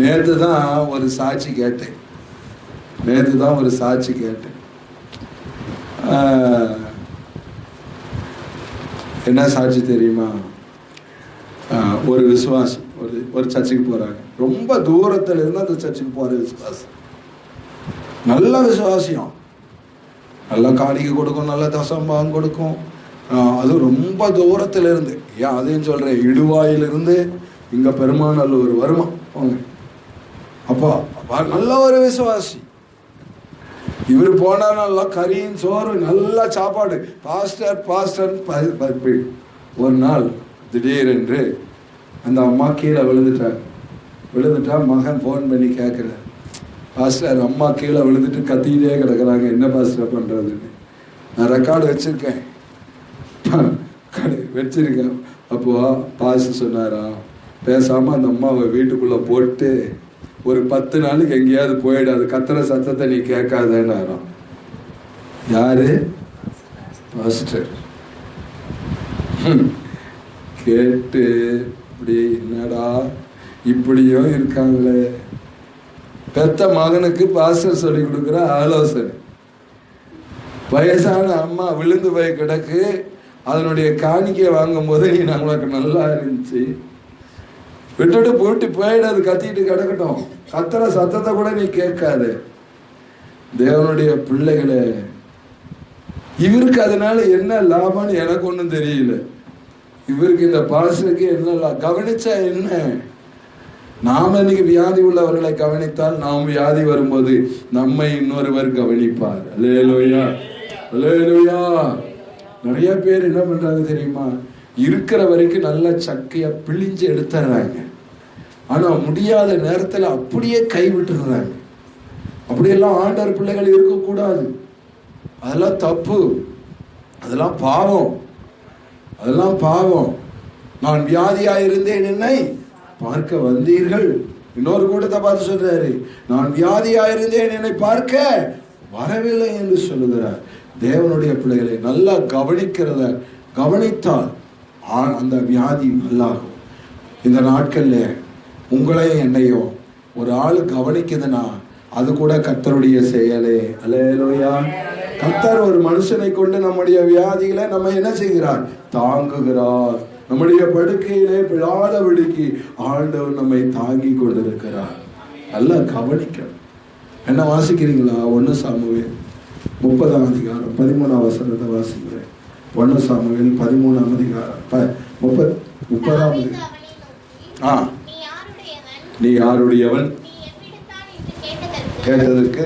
நேற்று தான் ஒரு சாட்சி கேட்டேன். என்ன சாட்சி தெரியுமா? ஒரு விசுவாசி ஒரு சர்ச்சுக்கு போறாங்க. ரொம்ப தூரத்துல இருந்து அந்த சர்ச்சுக்கு போற விசுவாசி, நல்ல விசுவாசியம், நல்லா காணிக்கை கொடுக்கும், நல்ல தசம்பாகம் கொடுக்கும். அது ரொம்ப தூரத்துல இருந்து, ஏன் அதையும் சொல்றேன், இடுவாயிலிருந்து இங்க பெருமாநல்லூர் வருமா போங்க. அப்போ நல்ல ஒரு விசுவாசி. இவர் போனா நல்லா கறியும் சோறு நல்ல சாப்பாடு, பாஸ்டர். ஒரு நாள் திடீரென்று அந்த அம்மா கீழே விழுந்துட்டா மகன் ஃபோன் பண்ணி கேட்குறார், பாஸ்டர் அம்மா கீழே விழுந்துட்டு கத்திக்கிட்டே கிடக்குறாங்க, என்ன பாஸ்டர் பண்ணுறதுன்னு. நான் ரெக்கார்டு வச்சுருக்கேன். அப்போ பாஸ்டர் சொன்னாரா, பேசாமல் அந்த அம்மாவை வீட்டுக்குள்ளே போட்டு ஒரு 10 நாளுக்கு எங்கேயாவது போயிடாது, கத்துற சத்தத்தை நீ கேட்காதேன்னாராம். யாரு? பாஸ்டர். கேட்டு இப்படி என்னடா இப்படியும் இருக்காங்களே. பெத்த மகனுக்கு பாஸ்டர் சொல்லி கொடுக்குற ஆலோசனை. வயசான அம்மா விழுந்து போய் கிடக்கு, அதனுடைய காணிக்கை வாங்கும் போது நீ நம்மளுக்கு நல்லா இருந்துச்சு, விட்டுட்டு போட்டு போயிடாது, கத்திட்டு கிடக்கட்டும், கத்துற சத்தத்தை கூட நீ கேட்காது. தேவனுடைய பிள்ளைகளே, இவருக்கு அதனால என்ன லாபம்னு எனக்கு ஒன்றும் தெரியல. இவருக்கு இந்த பாஸ்டருக்கு என்ன கவனிச்சா என்ன? நாம இன்னைக்கு வியாதி உள்ளவர்களை கவனித்தால் நாம் வியாதி வரும்போது நம்மை இன்னொருவர் கவனிப்பார். அல்லேலூயா, அல்லேலூயா. நிறைய பேர் என்ன பண்றாங்க தெரியுமா? இருக்கிற வரைக்கும் நல்ல சக்கையா பிழிஞ்சு எடுத்துறாங்க, ஆனா முடியாத நேரத்துல அப்படியே கைவிட்டுறாங்க. அப்படியெல்லாம் ஆண்டவர் பிள்ளைகள் இருக்கக்கூடாது. அதெல்லாம் தப்பு, அதெல்லாம் பாவம், அதெல்லாம் பாவம். நான் வியாதியா இருந்தேன், என்னை பார்க்க வந்தீர்கள். இன்னொரு கூட்டத்தை பார்த்து சொல்றாரு, நான் வியாதியா இருந்தேன், என்னை பார்க்க வரவில்லை என்று சொல்லுகிறார். தேவனுடைய பிள்ளைகளை நல்லா கவனித்தால் அந்த வியாதி நல்லாகும். இந்த நாட்கள்ல உங்களையும் என்னையும் ஒரு ஆள் கவனிக்குதுன்னா அது கூட கர்த்தருடைய செயலே. அல்லேலூயா. கர்த்தர் ஒரு மனுஷனை கொண்டு நம்முடைய வியாதிகளை நம்ம என்ன செய்கிறார்? தாங்குகிறார். நம்முடைய படுக்கையிலே விழாதபடிக்கு ஆண்டவர் நம்மை தாங்கி கொண்டிருக்கிறார். நல்லா கவனிக்கணும். என்ன வாசிக்கிறீங்களா? 1 சாமுவேல் 30ஆம் அதிகாரம் 13ஆம் வசனத்தை வாசிக்கிறேன். 1 சாமுவேல் 13ஆம் அதிகாரம் 30ஆம் நீ யாருடையவன் கேட்டதற்கு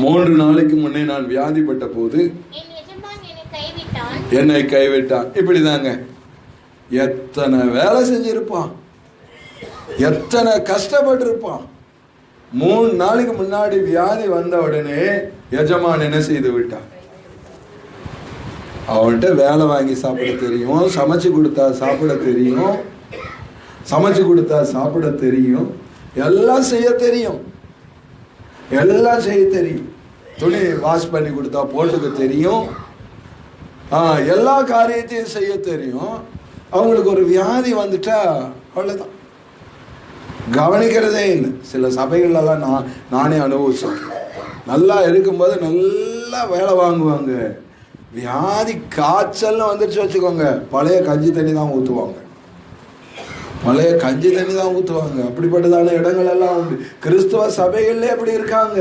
மூன்று நாளைக்கு முன்னே நான் வியாதிப்பட்ட போது என்னை கைவிட்டான். இப்படிதாங்க எத்தனை வேலை செஞ்சிருப்பான், எத்தனை கஷ்டப்பட்டு இருப்பான். 3 நாளைக்கு முன்னாடி வியாதி வந்த உடனே எஜமான் என்ன செய்து விட்டான். அவன்கிட்ட வேலை வாங்கி சாப்பிட தெரியும், சமைச்சு கொடுத்தா சாப்பிட தெரியும், சமைச்சு கொடுத்தா சாப்பிட தெரியும், எல்லாம் செய்ய தெரியும், எல்லாம் செய்ய தெரியும். துணி வாஷ் பண்ணி கொடுத்தா போட்டுக்க தெரியும், எல்லா காரியத்தையும் செய்ய தெரியும். அவங்களுக்கு ஒரு வியாதி வந்துட்டா அவ்வளோதான், கவனிக்கிறதே இல்லை. சில சபைகளெல்லாம் நானே அனுபவிச்சேன். நல்லா இருக்கும்போது நல்லா வேலை வாங்குவாங்க, வியாதி காய்ச்சல்னு வந்துடுச்சு வச்சுக்கோங்க, பழைய கஞ்சி தண்ணி தான் ஊற்றுவாங்க, பழைய கஞ்சி தண்ணி தான் ஊற்றுவாங்க. அப்படிப்பட்டதான இடங்கள் எல்லாம் உண்டு. கிறிஸ்துவ சபைகளே அப்படி இருக்காங்க,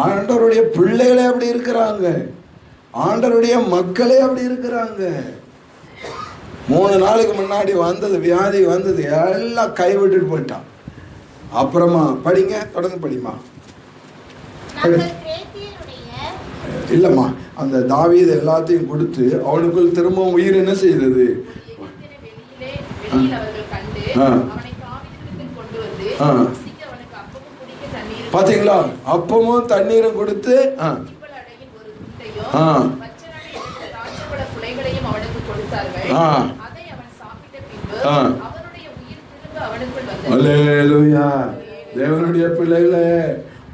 ஆண்டவருடைய பிள்ளைகளே அப்படி இருக்கிறாங்க, ஆண்டவருடைய மக்களே அப்படி இருக்கிறாங்க. 3 நாளைக்கு முன்னாடி வந்தது வியாதி வந்தது, எல்லாம் கைவிட்டுட்டு போயிட்டான். அப்புறமா படிங்க, தொடர்ந்து படிமா. இல்லம்மா, அந்த தாவீது எல்லாத்தையும் கொடுத்து அவனுக்குள் திரும்பவும் உயிர் என்ன செய்தது? பாத்தீங்களா, அப்பமும் தண்ணீரும் கொடுத்து தேவனுடைய பிள்ளைகளே,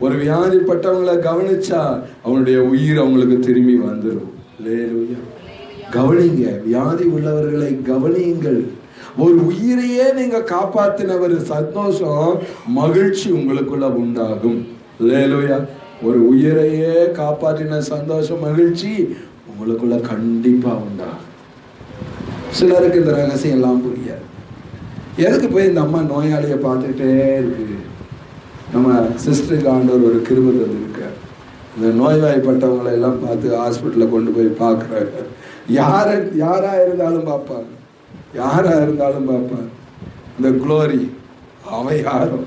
ஒரு வியாதிப்பட்டவங்களை கவனிச்சா அவனுடைய உயிர் அவங்களுக்கு திரும்பி வந்துடும். கவனிங்க, வியாதி உள்ளவர்களை கவனியுங்கள். ஒரு உயிரையே நீங்க காப்பாத்தினவர் சந்தோஷம், மகிழ்ச்சி உங்களுக்குள்ள உண்டாகும். அல்லேலூயா. ஒரு உயிரையே காப்பாற்றின சந்தோஷம், மகிழ்ச்சி உங்களுக்குள்ள கண்டிப்பா உண்டாகும். சிலருக்கு இந்த ரகசியம் எல்லாம் புரியாது. எதுக்கு போய் இந்த அம்மா நோயாளியை பார்த்துக்கிட்டே இருக்கு? நம்ம சிஸ்டருக்கு ஆண்டவர் ஒரு கிருபை தந்திருக்கார். இந்த நோய்வாய்ப்பட்டவங்களை எல்லாம் பார்த்து ஹாஸ்பிட்டலில் கொண்டு போய் பார்க்குறாரு. யாரா இருந்தாலும் பார்ப்பாங்க, யாரா இருந்தாலும் பார்ப்பாங்க. இந்த குளோரி அவ யாரும்,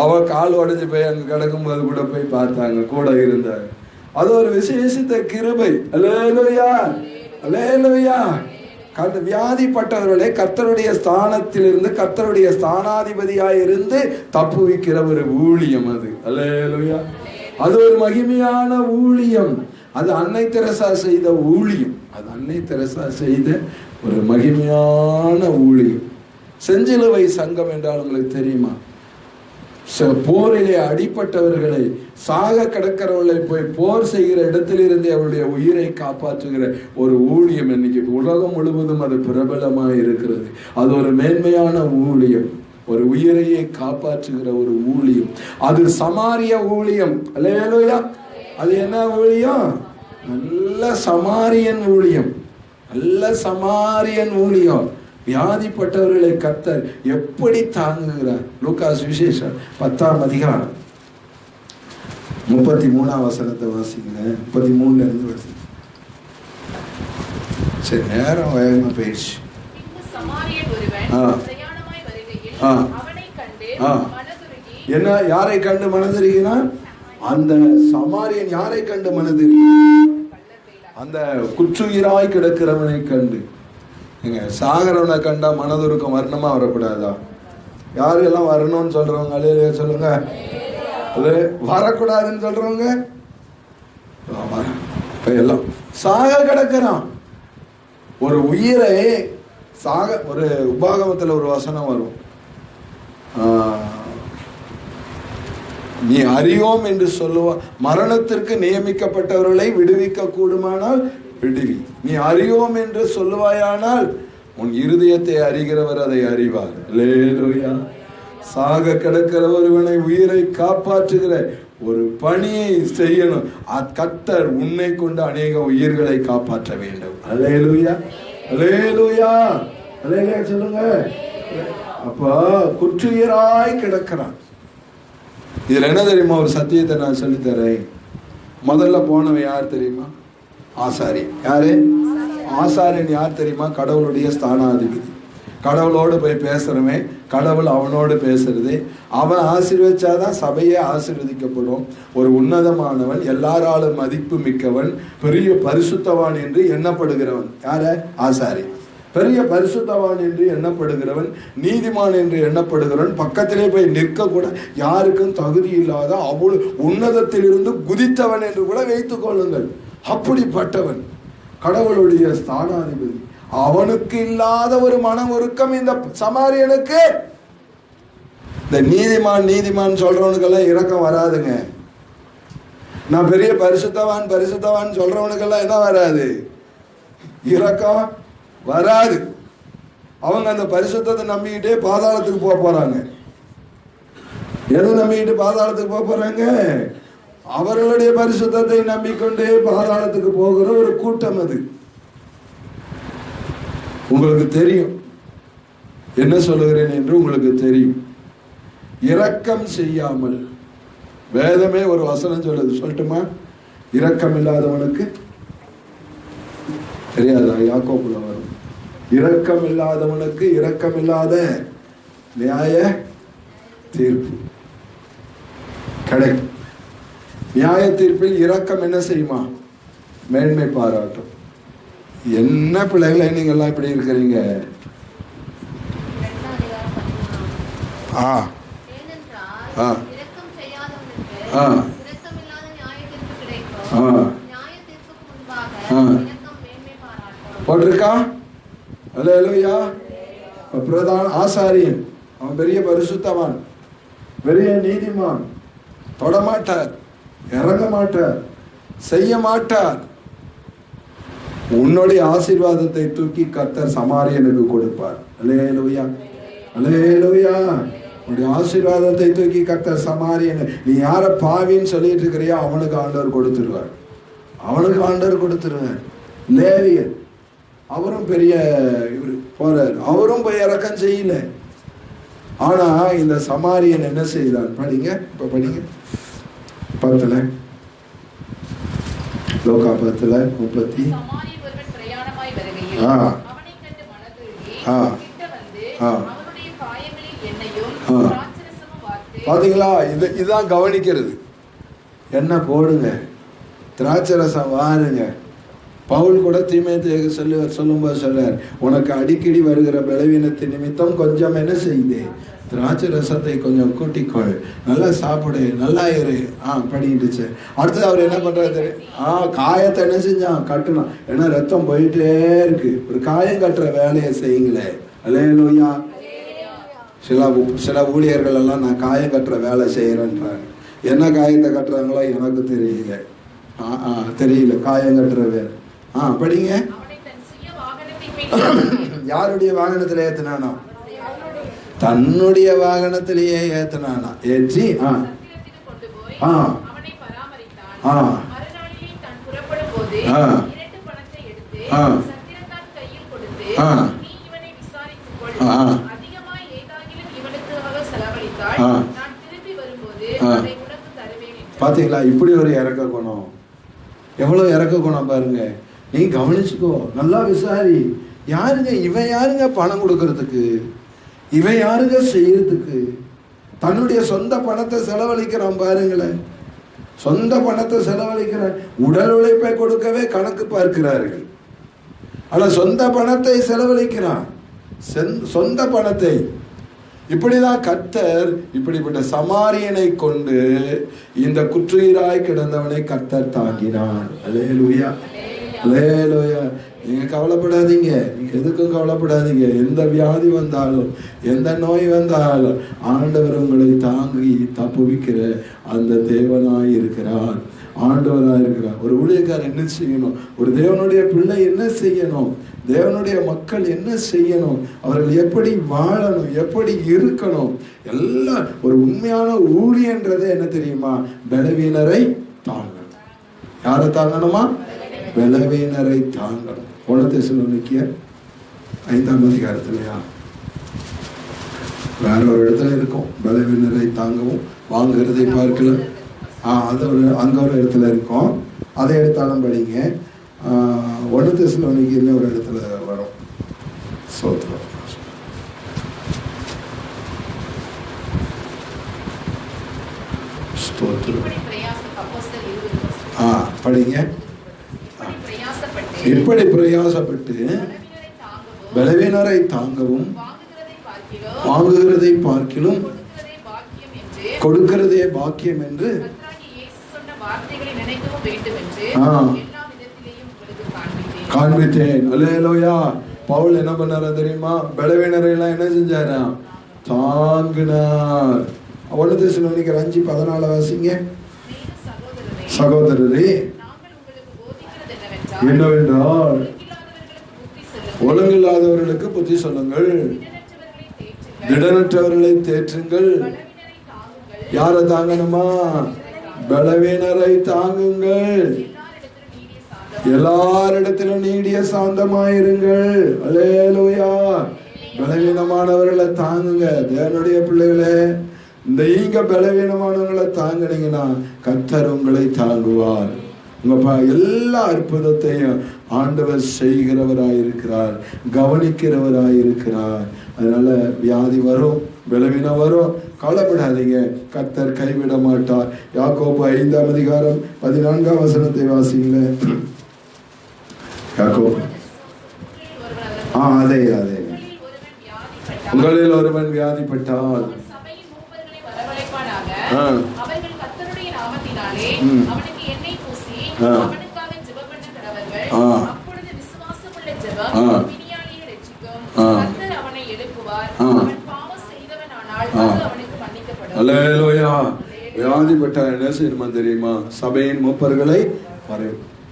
அவ கால் உடைஞ்சு போய் அங்கே கிடக்கும்போது கூட போய் பார்த்தாங்க, கூட இருந்தாங்க. அது ஒரு விசேஷித்த கிருபை. அல்லேலூயா, அல்லேலூயா. வியாதிப்பட்டவர்களே கர்த்தருடைய ஸ்தானத்திலிருந்து, கர்த்தருடைய ஸ்தானாதிபதியாய் இருந்து தப்புவிக்கிற ஒரு ஊழியம் அது. அல்லேலூயா. அது ஒரு மகிமையான ஊழியம். அது அன்னை தெரசா செய்த ஊழியம். அது அன்னை தெரசா செய்த ஒரு மகிமையான ஊழியம். செஞ்சிலுவை சங்கம் என்றால் உங்களுக்கு தெரியுமா? போரிலே அடிப்பட்டவர்களை, சாக கிடக்கிறவர்களை போய் போர் செய்கிற இடத்திலிருந்து அவருடைய உயிரை காப்பாற்றுகிற ஒரு ஊழியம் இன்னைக்கு உலகம் முழுவதும் அது பிரபலமாக இருக்கிறது. அது ஒரு மேன்மையான ஊழியம், ஒரு உயிரையே காப்பாற்றுகிற ஒரு ஊழியம். அது சமாரிய ஊழியம். அல்லேலூயா. அது என்ன ஊழியம்? நல்ல சமாரியன் ஊழியம், நல்ல சமாரியன் ஊழியம். வியாதிப்பட்டவர்களை கர்த்தர் எப்படி தாங்குகிறார்? லூக்கா சுவிசேஷம் 10ஆம் அதிகாரம் 33ஆம் வசனத்தை வாசிங்க. 33ல இருந்து வாசிங்க. சரி, நேரம் வேகமா போயிடுச்சு. என்ன, யாரை கண்டு மனதுருகினார்? அந்த சமாரியன் யாரை கண்டு மனதுருகினார்? அந்த குற்றுயிராய் கிடக்கிறவனை கண்டு. சாகரவனை கண்டா மனதுருக்கம் வரணுமா வரக்கூடாதா? யாரெல்லாம் வரணும்னு சொல்றவங்க அலையிலே சொல்லுங்க. அது வரக்கூடாதுன்னு சொல்றவங்க எல்லாம் சாக கிடக்கிறான். ஒரு உயிரை சாக, ஒரு உபாகமத்தில் ஒரு வசனம் வரும், நீ அறியோம் என்று சொல்லுவா, மரணத்திற்கு நியமிக்கப்பட்டவர்களை விடுவிக்க கூடுமானால் விடுவி. நீ அறியோம் என்று சொல்லுவாயானால் உன் இருதயத்தை அறிகிறவர் அதை அறிவார். அல்லேலூயா. சாக கிடக்கிற ஒருவனை உயிரை காப்பாற்றுகிற ஒரு பணியை செய்யணும். கர்த்தர் உன்னை கொண்டு அநேக உயிர்களை காப்பாற்ற வேண்டும். அல்லேலூயா, அல்லேலூயா, அல்லேலூயா சொல்லுங்க. அப்ப குற்றுயிராய் கிடக்கிறான். இதுல என்ன தெரியுமா, ஒரு சத்தியத்தை நான் சொல்லித்தரேன். முதல்ல போனவன் யார் தெரியுமா? ஆசாரி. யாரு? ஆசாரியன் யார் தெரியுமா? கடவுளுடைய ஸ்தானாதிபதி. கடவுளோடு போய் பேசுறவன், கடவுள் அவனோடு பேசுறது. அவன் ஆசீர்வதிச்சாதான் சபையே ஆசீர்வதிக்கப்படும். ஒரு உன்னதமானவன், எல்லாராலும் மதிப்பு மிக்கவன், பெரிய பரிசுத்தவான் என்று எண்ணப்படுகிறவன் யார? ஆசாரி. பெரிய பரிசுத்தவான் என்று எண்ணப்படுகிறவன், நீதிமான் என்று எண்ணப்படுகிறவன், பக்கத்திலே போய் நிற்க கூட யாருக்கும் தகுதி இல்லாத அவ்வளவு உன்னதத்திலிருந்து குதித்தவன் என்று கூட வைத்துக் கொள்ளுங்கள். அப்படிப்பட்டவன் கடவுளுடைய ஸ்தானாதிபதி. அவனுக்கு இல்லாத ஒரு மன ஒருக்கம் இந்த சமாரியனுக்கு. இந்த நீதிமான் நீதிமான் சொல்றவனுக்கெல்லாம் இரக்கம் வராதுங்க. நான் பெரிய பரிசுத்தவான் பரிசுத்தவான் சொல்றவனுக்கெல்லாம் என்ன வராது? இரக்கம் வராது. அவங்க அந்த பரிசுத்தத்தை நம்பிக்கிட்டே பாதாளத்துக்கு போக போறாங்க. எதை நம்பிக்கிட்டு பாதாளத்துக்கு போக போறாங்க? அவர்களுடைய பரிசுத்தத்தை நம்பிக்கொண்டே பாதாளத்துக்கு போகிற ஒரு கூட்டம் அது. உங்களுக்கு தெரியும் என்ன சொல்லுகிறேன் என்று உங்களுக்கு தெரியும். இரக்கம் செய்யாமல், வேதமே ஒரு வசனம் சொல்லுது, சொல்லட்டுமா? இரக்கம் இல்லாதவனுக்கு தெரியாதா? யாக்கோபுல வரும், இரக்கம் இல்லாதவனுக்கு இரக்கம் இல்லாத நியாய தீர்ப்பு கிடைக்கும். நியாய தீர்ப்பில் இரக்கம் என்ன செய்யுமா? மேன்மை பாராட்டும். என்ன பிள்ளைகளை நீங்கெல்லாம் இப்படி இருக்கிறீங்க? போட்டிருக்கா? அல்லேலூயா. பிரதான ஆசாரியன் அவன் பெரிய பரிசுத்தவான், பெரிய நீதிமான். தொடமாட்டார், இறங்க மாட்டார், செய்ய மாட்டார். உன்னுடைய ஆசீர்வாதத்தை தூக்கி கர்த்தர் சமாரியனுக்கு கொடுப்பார். அல்லேலூயா, அல்லேலூயா. உன்னுடைய ஆசீர்வாதத்தை தூக்கி கர்த்தர் சமாரியனு, நீ யார பாவின்னு சொல்லிட்டு இருக்கிறியோ அவனுக்கு ஆண்டவர் கொடுத்துருவார். அவனுக்கு ஆண்டவர் கொடுத்துருவார். லேவியன் அவரும் பெரிய இவர் போறார், அவரும் போய் இறக்கம் செய்யல. ஆனா இந்த சமாரியன் என்ன செய்தான்? படிங்க, இப்ப படிங்க 10 லோகா 10:30. பாத்தீங்களா? இதுதான் கவனிக்கிறது. என்ன போடுங்க, திராட்சை ரசம் வாருங்க. பவுல் கூட தீமோத்தேயுக்கு சொல்லும்போது சொல்றார், உனக்கு அடிக்கடி வருகிற பலவீனத்தின் நிமித்தம் கொஞ்சம் என்ன செய்யுது? திராட்சை ரசத்தை கொஞ்சம் கூட்டிக்கொள், நல்லா சாப்பிடு, நல்லா இரு. படிக்கிட்டுச்சு. அடுத்தது அவர் என்ன பண்றாரு? காயத்தை என்ன செஞ்சான்? கட்டணும். ஏன்னா ரத்தம் போயிட்டே இருக்கு. ஒரு காயம் கட்டுற வேலையை செய்யுங்களே. அல்லேலூயா. சில ஊழியர்கள் எல்லாம் நான் காயம் கட்டுற வேலை செய்யறேன்றாங்க. என்ன காயத்தை கட்டுறாங்களோ எனக்கு தெரியல. தெரியல காயம் கட்டுற வேலை. படிங்க. யாருடைய வாகனத்துல ஏத்துனானா? தன்னுடைய வாகனத்திலேயே ஏத்துனானா? ஏற்றி பாத்தீங்களா? இப்படி ஒரு இறக்க குணம், எவ்வளவு இறக்க குணம் பாருங்க. நீ கவனிச்சுக்கோ, நல்லா விசாரி. யாருங்க இவன்? யாருங்க பணம் கொடுக்கறதுக்கு? இவன் யாருங்க செய்யறதுக்கு? தன்னுடைய சொந்த பணத்தை செலவழிக்கிறான் பாருங்களேன். சொந்த பணத்தை செலவழிக்கிறான். உடல் உழைப்பை கொடுக்கவே கணக்கு பார்க்கிறார்கள். ஆனா சொந்த பணத்தை செலவழிக்கிறான், சொந்த பணத்தை. இப்படிதான் கர்த்தர் இப்படிப்பட்ட சமாரியனை கொண்டு இந்த குற்றுயிராய் கிடந்தவனை கர்த்தர் தாங்கினார். அல்லேலூயா, அல்லேலூயா. நீங்க கவலைப்படாதீங்க, நீங்க எதுக்கும் கவலைப்படாதீங்க. எந்த வியாதி வந்தாலும், எந்த நோய் வந்தாலும் ஆண்டவர் உங்களை தாங்கி தப்புவிக்கிற அந்த தேவனாய் இருக்கிறார், ஆண்டவராய் இருக்கிறார். ஒரு ஊழியக்காரர் என்ன செய்யணும்? ஒரு தேவனுடைய பிள்ளை என்ன செய்யணும்? தேவனுடைய மக்கள் என்ன செய்யணும்? அவர்கள் எப்படி வாழணும், எப்படி இருக்கணும்? எல்லாம் ஒரு உண்மையான ஊழியன்றதே என்ன தெரியுமா? பலவீனரை தாங்கணும். யாரை தாங்கணுமா? பலவீனரை தாங்கணும். 1 தெசலோனிக்கேயர் 5ஆம் அதிகாரத்திலையா வேற ஒரு இடத்துல இருக்கும். பலவீனரை தாங்கவும் வாங்குறதை பார்க்கலாம். அது ஒரு அங்கே ஒரு இடத்துல இருக்கும். அதை எடுத்தாலும் படிங்க. 1 தெசலோனிக்கேயர்ல ஒரு இடத்துல வரும். ஸ்தோத்திரம். ஸ்தோத்திரம். படிங்க. இப்படி பிரயாசப்பட்டு பலவீனரை தாங்கவும் வாங்குகிறதை பார்க்கிலும் கொடுக்கிறதே பாக்கியம் என்று காண்பித்தேன். அல்லேலூயா. பவுல் என்ன பண்ணாரா தெரியுமா? பலவீனரை எல்லாம் என்ன செஞ்சாரா? தாங்கினார். 1 தெசலோனிக்கேயர் 5:14 வாசிங்க. சகோதரரே, என்னவென்றால் ஒழுங்கில்லாதவர்களுக்கு புத்தி சொல்லுங்கள், திடனற்றவர்களை தேற்றுங்கள். யாரை தாங்கணுமா? பலவீனரை தாங்குங்கள். எல்லாரிடத்திலும் நீடிய சாந்தமாயிருங்கள். அல்லேலூயா. பலவீனமானவர்களை தாங்குங்க. தேவனுடைய பிள்ளைகளே, நீங்க பலவீனமானவர்களை தாங்கினீங்கன்னா கர்த்தர் உங்களை தாங்குவார். உங்க எல்லா அற்புதத்தையும் ஆண்டவர் செய்கிறவராயிருக்கிறார், கவனிக்கிறவராயிருக்கிறார். அதனால வியாதி வரும், பலவீனம் வரும், கவலைப்படாதீங்க, கர்த்தர் கைவிட மாட்டார். யாக்கோபு 5:14 வாசிங்கள. யாக்கோபு அதே உங்களில் ஒருவன் வியாதிப்பட்டால் வியாதிப்பட்ட என்ன செய்யணுமா தெரியுமா? சபையின் மூப்பர்களை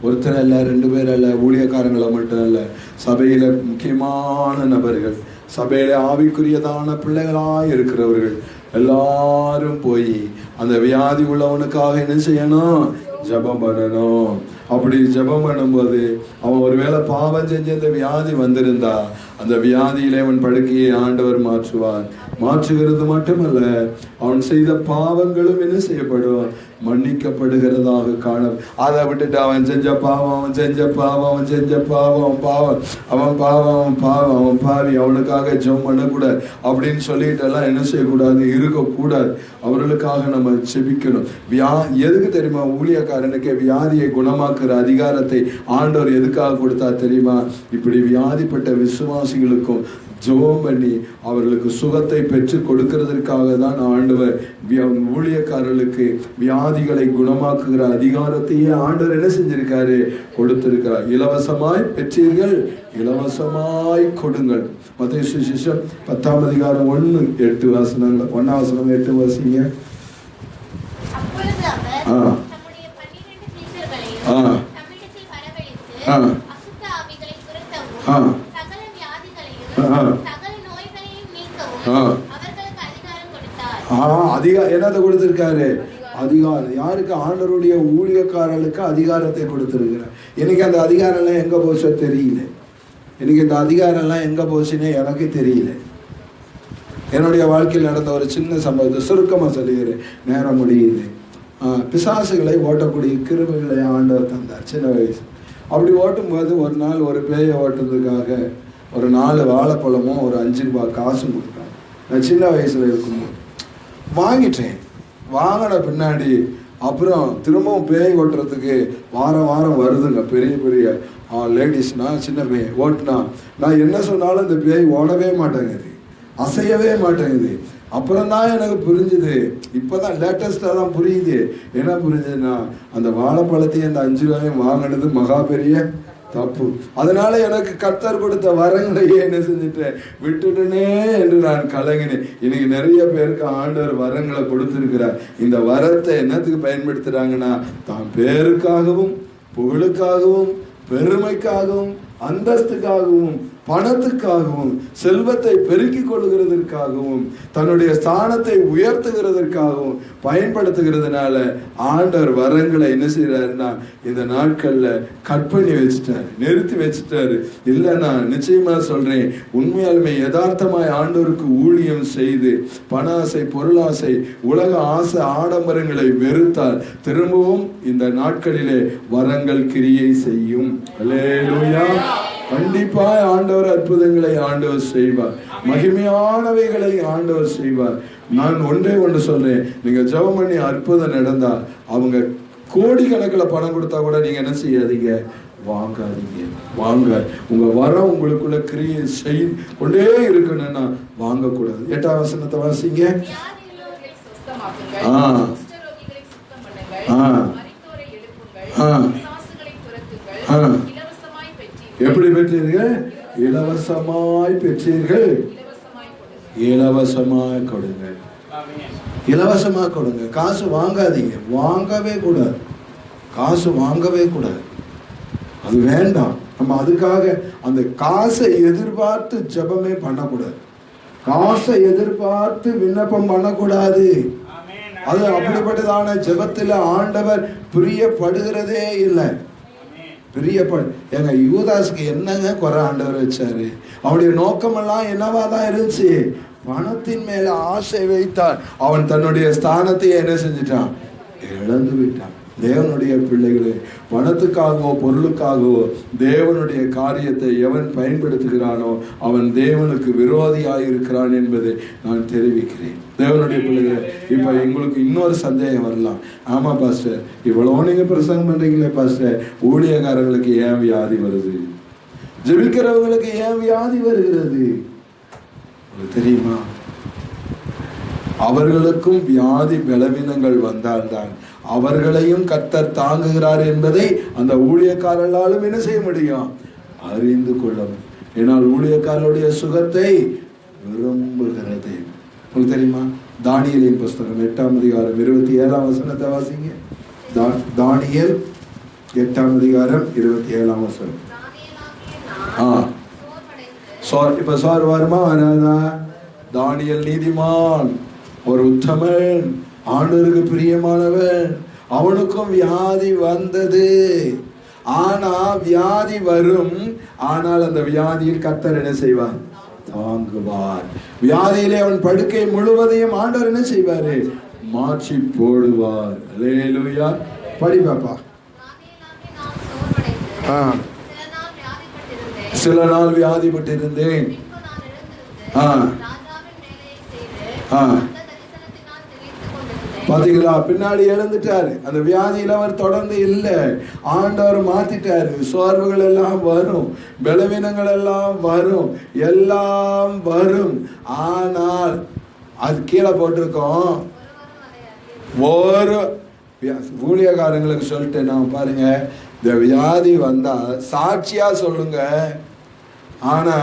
ஒருத்தர் அல்ல, 2 பேர் அல்ல, ஊழியக்காரங்களை மட்டும் அல்ல, சபையில முக்கியமான நபர்கள், சபையில ஆவிக்குரியதான பிள்ளைகளாய் இருக்கிறவர்கள் எல்லாரும் போய் அந்த வியாதி உள்ளவனுக்காக என்ன செய்யணும்? ஜெபம் பண்ணணும். அப்படி ஜெபம் பண்ணும்போது அவன் ஒருவேளை பாவம் செஞ்சு அந்த வியாதி வந்திருந்தா அந்த வியாதியிலே அவன் படுக்கையை ஆண்டவர் மாற்றுவார். மாற்றுகிறது மட்டுமல்ல, அவன் செய்த பாவங்களும் என்ன செய்யப்படும்? மன்னிக்கப்படுகிறதாக காணும். அதை விட்டுட்டு அவன் செஞ்ச பாவம், அவன் செஞ்ச பாவம், அவன் செஞ்ச பாவம், பாவம், அவன் பாவம், அவன் பாவம், அவன் பாவி, அவனுக்காக ஜெபம் பண்ணக்கூடாது அப்படின்னு சொல்லிட்டு எல்லாம் என்ன செய்யக்கூடாது? இருக்கக்கூடாது. அவர்களுக்காக நம்ம செபிக்கணும். எதுக்கு தெரியுமா? ஊழியக்காரனுக்கு வியாதியை குணமாக்குற அதிகாரத்தை ஆண்டவர் எதுக்காக கொடுத்தா தெரியுமா? இப்படி வியாதிப்பட்ட விசுவாசிகளுக்கும் ஜெபம் பண்ணி அவர்களுக்கு சுகத்தை பெற்று கொடுக்கிறதற்காக தான் ஆண்டவர் ஊழியக்காரர்களுக்கு வியாதிகளை குணமாக்குகிற அதிகாரத்தையே ஆண்டவர் என்ன செஞ்சிருக்காரு? கொடுத்திருக்கிறார். இலவசமாய் பெற்றீர்கள், இலவசமாய் கொடுங்கள். மத்தேயு சுவிசேஷம் 10:1-8 வசனங்கள். 1 வாசிங்க. என்னத்தை கொடுத்திருக்காரு? அதிகாரம். யாருக்கு? ஆண்டவருடைய ஊழியக்காரர்களுக்கு அதிகாரத்தை கொடுத்திருக்கிறார். இன்னைக்கு அந்த அதிகாரம் எல்லாம் எங்க போச்சோ தெரியல. இன்னைக்கு இந்த அதிகாரம் எல்லாம் எங்க போச்சுன்னே எனக்கு தெரியல. என்னுடைய வாழ்க்கையில் நடந்த ஒரு சின்ன சம்பவத்தை சுருக்கமா சொல்லுகிறேன், நேரம் முடியுது. பிசாசுகளை ஓட்டக்கூடிய கிருபைகளை ஆண்டவர் தந்தார் சின்ன வயசு. அப்படி ஓட்டும்போது ஒரு நாள் ஒரு பேயை ஓட்டுறதுக்காக ஒரு 4 வாழைப்பழமும் ஒரு 5 ரூபாய் காசும் கொடுத்தாங்க. நான் சின்ன வயசுல இருக்கும்போது வாங்கிட்டேன். வாங்கின பின்னாடி அப்புறம் திரும்பவும் பேய் ஓட்டுறதுக்கு வாரம் வருதுங்க பெரிய பெரிய லேடிஸ்னா. சின்ன பேய் ஓட்டுனா நான் என்ன சொன்னாலும் இந்த பேய் ஓடவே மாட்டேங்குது, அசையவே மாட்டேங்குது. அப்புறம் தான் எனக்கு புரிஞ்சுது, இப்போதான் லேட்டஸ்டாக தான் புரியுது. என்ன புரிஞ்சுதுன்னா, அந்த வாழைப்பழத்தையும் அந்த 5 ரூபாயும் வாங்கினது மகா பெரிய தப்பு. அதனால எனக்கு கர்த்தர் கொடுத்த வரங்களையே என்ன செஞ்சுட்டேன்? விட்டுட்டனே என்று நான் கலங்கினேன். இன்னைக்கு நிறைய பேருக்கு ஆண்டவர் வரங்களை கொடுத்திருக்கிறார். இந்த வரத்தை என்னத்துக்கு பயன்படுத்துறாங்கன்னா, தான் பேருக்காகவும் புகழுக்காகவும் பெருமைக்காகவும் அந்தஸ்துக்காகவும் பணத்துக்காகவும் செல்வத்தை பெருக்கிக் கொள்ளுகிறதற்காகவும் தன்னுடைய ஸ்தானத்தை உயர்த்துகிறதற்காகவும் பயன்படுத்துகிறதுனால ஆண்டவர் வரங்களை என்ன செய்யறாருன்னா இந்த நாட்கள்ல கட் பண்ணி வச்சுட்டாரு, நிறுத்தி வச்சுட்டாரு. இல்ல நான் நிச்சயமா சொல்றேன், உண்மையாலுமே யதார்த்தமாய் ஆண்டவருக்கு ஊழியம் செய்து பண ஆசை, பொருளாசை, உலக ஆசை, ஆடம்பரங்களை வெறுத்தால் திரும்பவும் இந்த நாட்களிலே வரங்கள் கிரியை செய்யும். அல்லேலூயா. கண்டிப்பாய் ஆண்டவர் அற்புதங்களை ஆண்டவர் செய்வார், மகிமையானவைகளை ஆண்டவர் செய்வார். நான் ஒன்றே ஒன்று சொல்றேன், நீங்க ஜெபம் பண்ணி அற்புதம் நடந்தா அவங்க கோடிக்கணக்கில் பணம் கொடுத்தா கூட நீங்க என்ன செய்யாதீங்க, வாங்காதீங்க. வாங்க, உங்க வரம் உங்களுக்குள்ள கிரியை செய் கொண்டே இருக்கணும்னா வாங்கக்கூடாது. 8ஆம் வசனத்தை வாசிங்க. எப்படி பெற்றீர்கள்? இலவசமாய் பெற்றீர்கள். இலவசமாய் கொடுங்க, இலவசமா கொடுங்க. காசு வாங்காதீங்க, வாங்கவே கூடாது. காசு வாங்கவே கூடாது, அது வேண்டாம். நம்ம அதுக்காக அந்த காசை எதிர்பார்த்து ஜெபமே பண்ணக்கூடாது, காசை எதிர்பார்த்து விண்ணப்பம் பண்ணக்கூடாது. அது அப்படிப்பட்டதான ஜெபத்தில் ஆண்டவர் பிரியப்படுகிறதே இல்லை. எங்க யூதாஸுக்கு என்னங்க குறை ஆண்டவர் வச்சாரு? அவனுடைய நோக்கமெல்லாம் என்னவா தான் இருந்துச்சு? பணத்தின் மேல ஆசை வைத்தான். அவன் தன்னுடைய ஸ்தானத்தையே என்ன செஞ்சிட்டான்? இழந்து விட்டான். தேவனுடைய பிள்ளைகளே, பணத்துக்காகவோ பொருளுக்காகவோ தேவனுடைய காரியத்தை எவன் பயன்படுத்துகிறானோ அவன் தேவனுக்கு விரோதியாயிருக்கிறான் என்பதை நான் தெரிவிக்கிறேன். தேவனுடைய பிள்ளைகளே, இப்ப எங்களுக்கு இன்னொரு சந்தேகம் வரலாம். ஆமா பாஸ்டர், இவ்வளவு நீங்க பிரசங்கம் பண்றீங்களே பாஸ்டர், ஊழியக்காரங்களுக்கு ஏன் வியாதி வருது? ஜெபிக்கிறவங்களுக்கு ஏன் வியாதி வருகிறது? உங்களுக்கு தெரியுமா? அவர்களுக்கும் வியாதி பலவீனங்கள் வந்தால்தான் அவர்களையும் கர்த்தர் தாங்குகிறார் என்பதை அந்த ஊழியக்காரர்களாலும் என்ன செய்ய முடியும்? அறிந்து கொள்ளும். ஏனால் ஊழியக்காரருடைய சுகத்தை விரும்புகிறது. உங்களுக்கு தெரியுமா? தானியேலின் புஸ்தகம் 8ஆம் அதிகாரம் 27ஆம் வசனத்தை வாசிங்க. தானியேல் 8ஆம் அதிகாரம் 27ஆம் வசனம். இப்ப சோர் வருமா வராதா? தானியேல் நீதிமான், ஒரு உத்தமன், ஆண்டவருக்கு பிரியமானவன். அவனுக்கும் வியாதி வந்தது. ஆனா வியாதி வரும், ஆனால் அந்த வியாதியில் கர்த்தர் என்ன செய்வார்? தாங்குவார். வியாதியிலே அவன் படுக்கை முழுவதையும் ஆண்டவர் என்ன செய்வாரு? மாற்றி போடுவார். அல்லேலூயா. படி பாப்பா. சில நாள் வியாதிப்பட்டிருந்தேன். பாத்தீங்களா? பின்னாடி எழுந்துட்டாரு. அந்த வியாதியில அவர் தொடர்ந்து இல்லை, ஆண்டவர் மாத்திட்டாரு. சோர்வுகள் எல்லாம் வரும், பலவீனங்கள் எல்லாம் வரும், எல்லாம் வரும். ஆனால் அது கீழே போட்டிருக்கோம். ஒரு ஊழியக்காரங்களுக்கு சொல்லிட்டு நான் பாருங்க, இந்த வியாதி வந்தா சாட்சியா சொல்லுங்க. ஆனா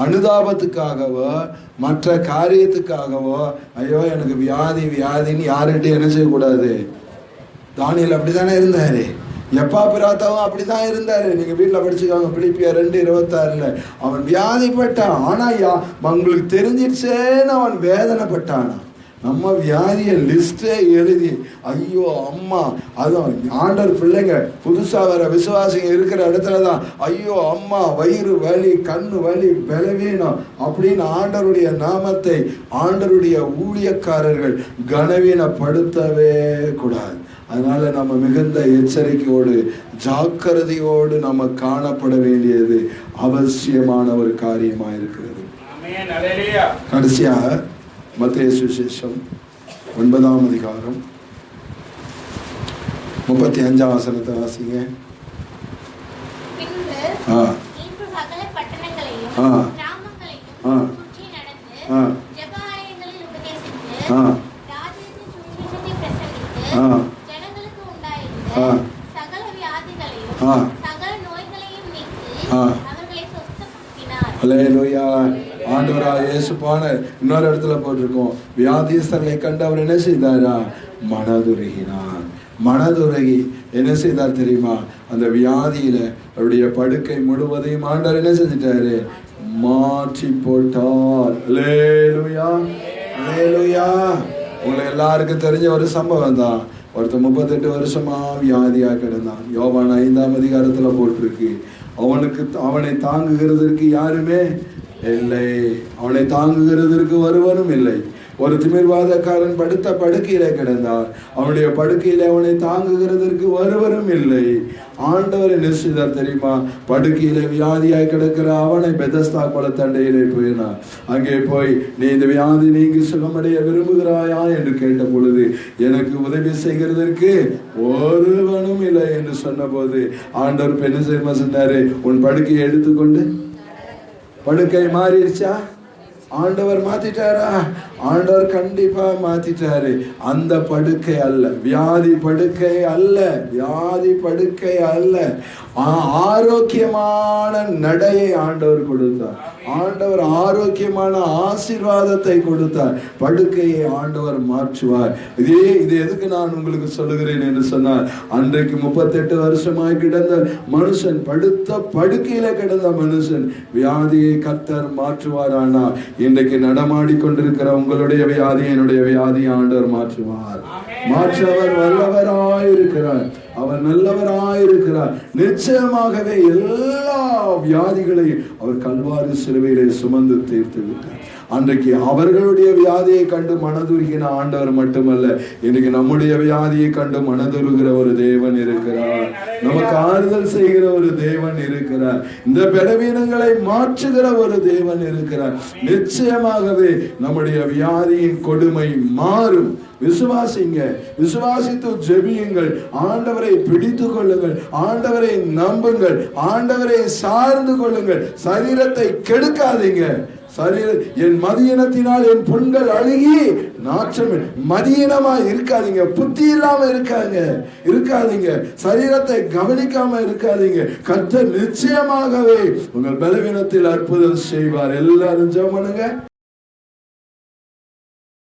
அனுதாபத்துக்காகவோ மற்ற காரியத்துக்காகவோ ஐயோ எனக்கு வியாதி வியாதின்னு யாருகிட்ட என்ன செய்யக்கூடாது. தானியேல் அப்படித்தானே இருந்தாரு, எப்பா பிராத்தாவும் அப்படிதான் இருந்தாரு. நீங்க வீட்டுல படிச்சுக்காங்க, பிலிப்பியர் 2:26. அவன் வியாதிப்பட்டான், ஆனா உங்களுக்கு தெரிஞ்சிருச்சேன்னு அவன் வேதனைப்பட்டானா. நம்ம வியாதிய லிஸ்டே எழுதி ஐயோ அம்மா, அதுவும் ஆண்டவர் பிள்ளைங்க புதுசா வர விசுவாசிங்க இருக்கிற இடத்துலதான் ஐயோ அம்மா வயிறு வலி, கண்ணு வலி, பலவீனம் அப்படின்னு ஆண்டவருடைய நாமத்தை ஆண்டவருடைய ஊழியக்காரர்கள் கனவீனப்படுத்தவே கூடாது. அதனால நம்ம மிகுந்த எச்சரிக்கையோடு ஜாக்கிரதையோடு நம்ம காணப்பட வேண்டியது அவசியமான ஒரு காரியமா இருக்கிறது. கடைசியாக மத்தேயு சுவிசேஷம் 9ஆம் அதிகாரம் 35ஆம் வசனத்தை வாசிங்க. அல்லேலூயா. ஆண்டவராகிய இயேசுவான இன்னொரு இடத்துல போட்டிருக்கோம், வியாதிஸ்தர்களை கண்டு அவர் என்ன செய்தாரா? மனதுருகினார். மனதுருகி என்ன செய்தார் தெரியுமா? அந்த வியாதியில அவருடைய படுக்கை முழுவதையும் ஆண்டவர் என்ன செஞ்சிட்டாரு? மாற்றி போட்டார். அல்லேலூயா, அல்லேலூயா. உங்களுக்கு எல்லாருக்கும் தெரிஞ்ச ஒரு சம்பவம் தான். ஒருத்தர் 38 வருஷமா வியாதியா கிடந்தான். யோவான் 5ஆம் அதிகாரத்துல போட்டிருக்கு. அவனை தாங்குகிறதற்கு யாருமே இல்லை, அவனை தாங்குகிறதற்கு ஒருவனும் இல்லை. ஒரு திமிர்வாதக்காரன் படுத்த படுக்கையில கிடந்தார். அவனுடைய படுக்கையில அவனை தாங்குகிறதற்கு ஒருவரும் இல்லை. ஆண்டவர் என்ன செய்தார் தெரியுமா? படுக்கையில வியாதியாய் கிடக்கிற அவனை பெதஸ்தா குளத்தண்டையிலே போயினார். அங்கே போய், நீ இந்த வியாதி நீங்கி சுகமடைய விரும்புகிறாயா என்று கேட்ட பொழுது, எனக்கு உதவி செய்கிறதற்கு ஒருவனும் இல்லை என்று சொன்ன போது ஆண்டவர் என்ன செய்யுமா சொன்னாரு? உன் படுக்கையை எடுத்துக்கொண்டு. படுக்கை மாறிடுச்சா? ஆண்டவர் மாத்திட்டாரா? ஆண்டவர் கண்டிப்பா மாத்திட்டாரு. அந்த படுக்கை அல்ல, வியாதி படுக்கை அல்ல, வியாதி படுக்கை அல்ல. ஆரோக்கியமான நடையை ஆண்டவர் கொடுத்தார். ஆண்டவர் ஆரோக்கியமான ஆசீர்வாதத்தை கொடுத்தார். படுக்கையை ஆண்டவர் மாற்றுவார். இது எதுக்கு நான் உங்களுக்கு சொல்லுகிறேன் என்று சொன்னார், அன்றைக்கு 38 வருஷமாய் கிடந்த மனுஷன், படுத்த படுக்கையில கிடந்த மனுஷன், வியாதியை கர்த்தர் மாற்றுவார். ஆனால் இன்றைக்கு நடமாடி கொண்டிருக்கிற உங்களுடைய வியாதி, என்னுடைய வியாதி ஆண்டவர் மாற்றுவார். மாற்றவர் வல்லவராயிருக்கிறார், அவர் நல்லவராயிருக்கிறார். நிச்சயமாகவே எல்லா வியாதிகளையும் அவர் கல்வாரி சிலுவையிலே சுமந்து தீர்த்து விட்டார். அன்றைக்கு அவர்களுடைய வியாதியை கண்டு மனதுருகின ஆண்டவர் மட்டுமல்ல, இன்னைக்கு நம்முடைய வியாதியை கண்டு மனதுருகிற ஒரு தேவன் இருக்கிறார். நமக்கு ஆறுதல் செய்கிற ஒரு தேவன் இருக்கிறார். இந்த பலவீனங்களை மாற்றுகிற ஒரு தேவன் இருக்கிறார். நிச்சயமாகவே நம்முடைய வியாதியின் கொடுமை மாறும். விசுவாசிங்க, விசுவாசித்து ஜெபியுங்கள், ஆண்டவரை பிடித்து கொள்ளுங்கள், ஆண்டவரை நம்புங்கள், ஆண்டவரை சார்ந்து கொள்ளுங்கள். சரீரத்தை கெடுக்காதீங்க. என் மதியினத்தினால் என் புண்கள் அழுகி நாற்றம். மதியினமா இருக்காதீங்க, புத்தி இல்லாம இருக்காதீங்க, சரீரத்தை கவனிக்காம இருக்காதீங்க. கர்த்தர் நிச்சயமாகவே உங்கள் பலவீனத்தில் அற்புதம் செய்வார். எல்லாரும் ஜெபம் பண்ணுங்க.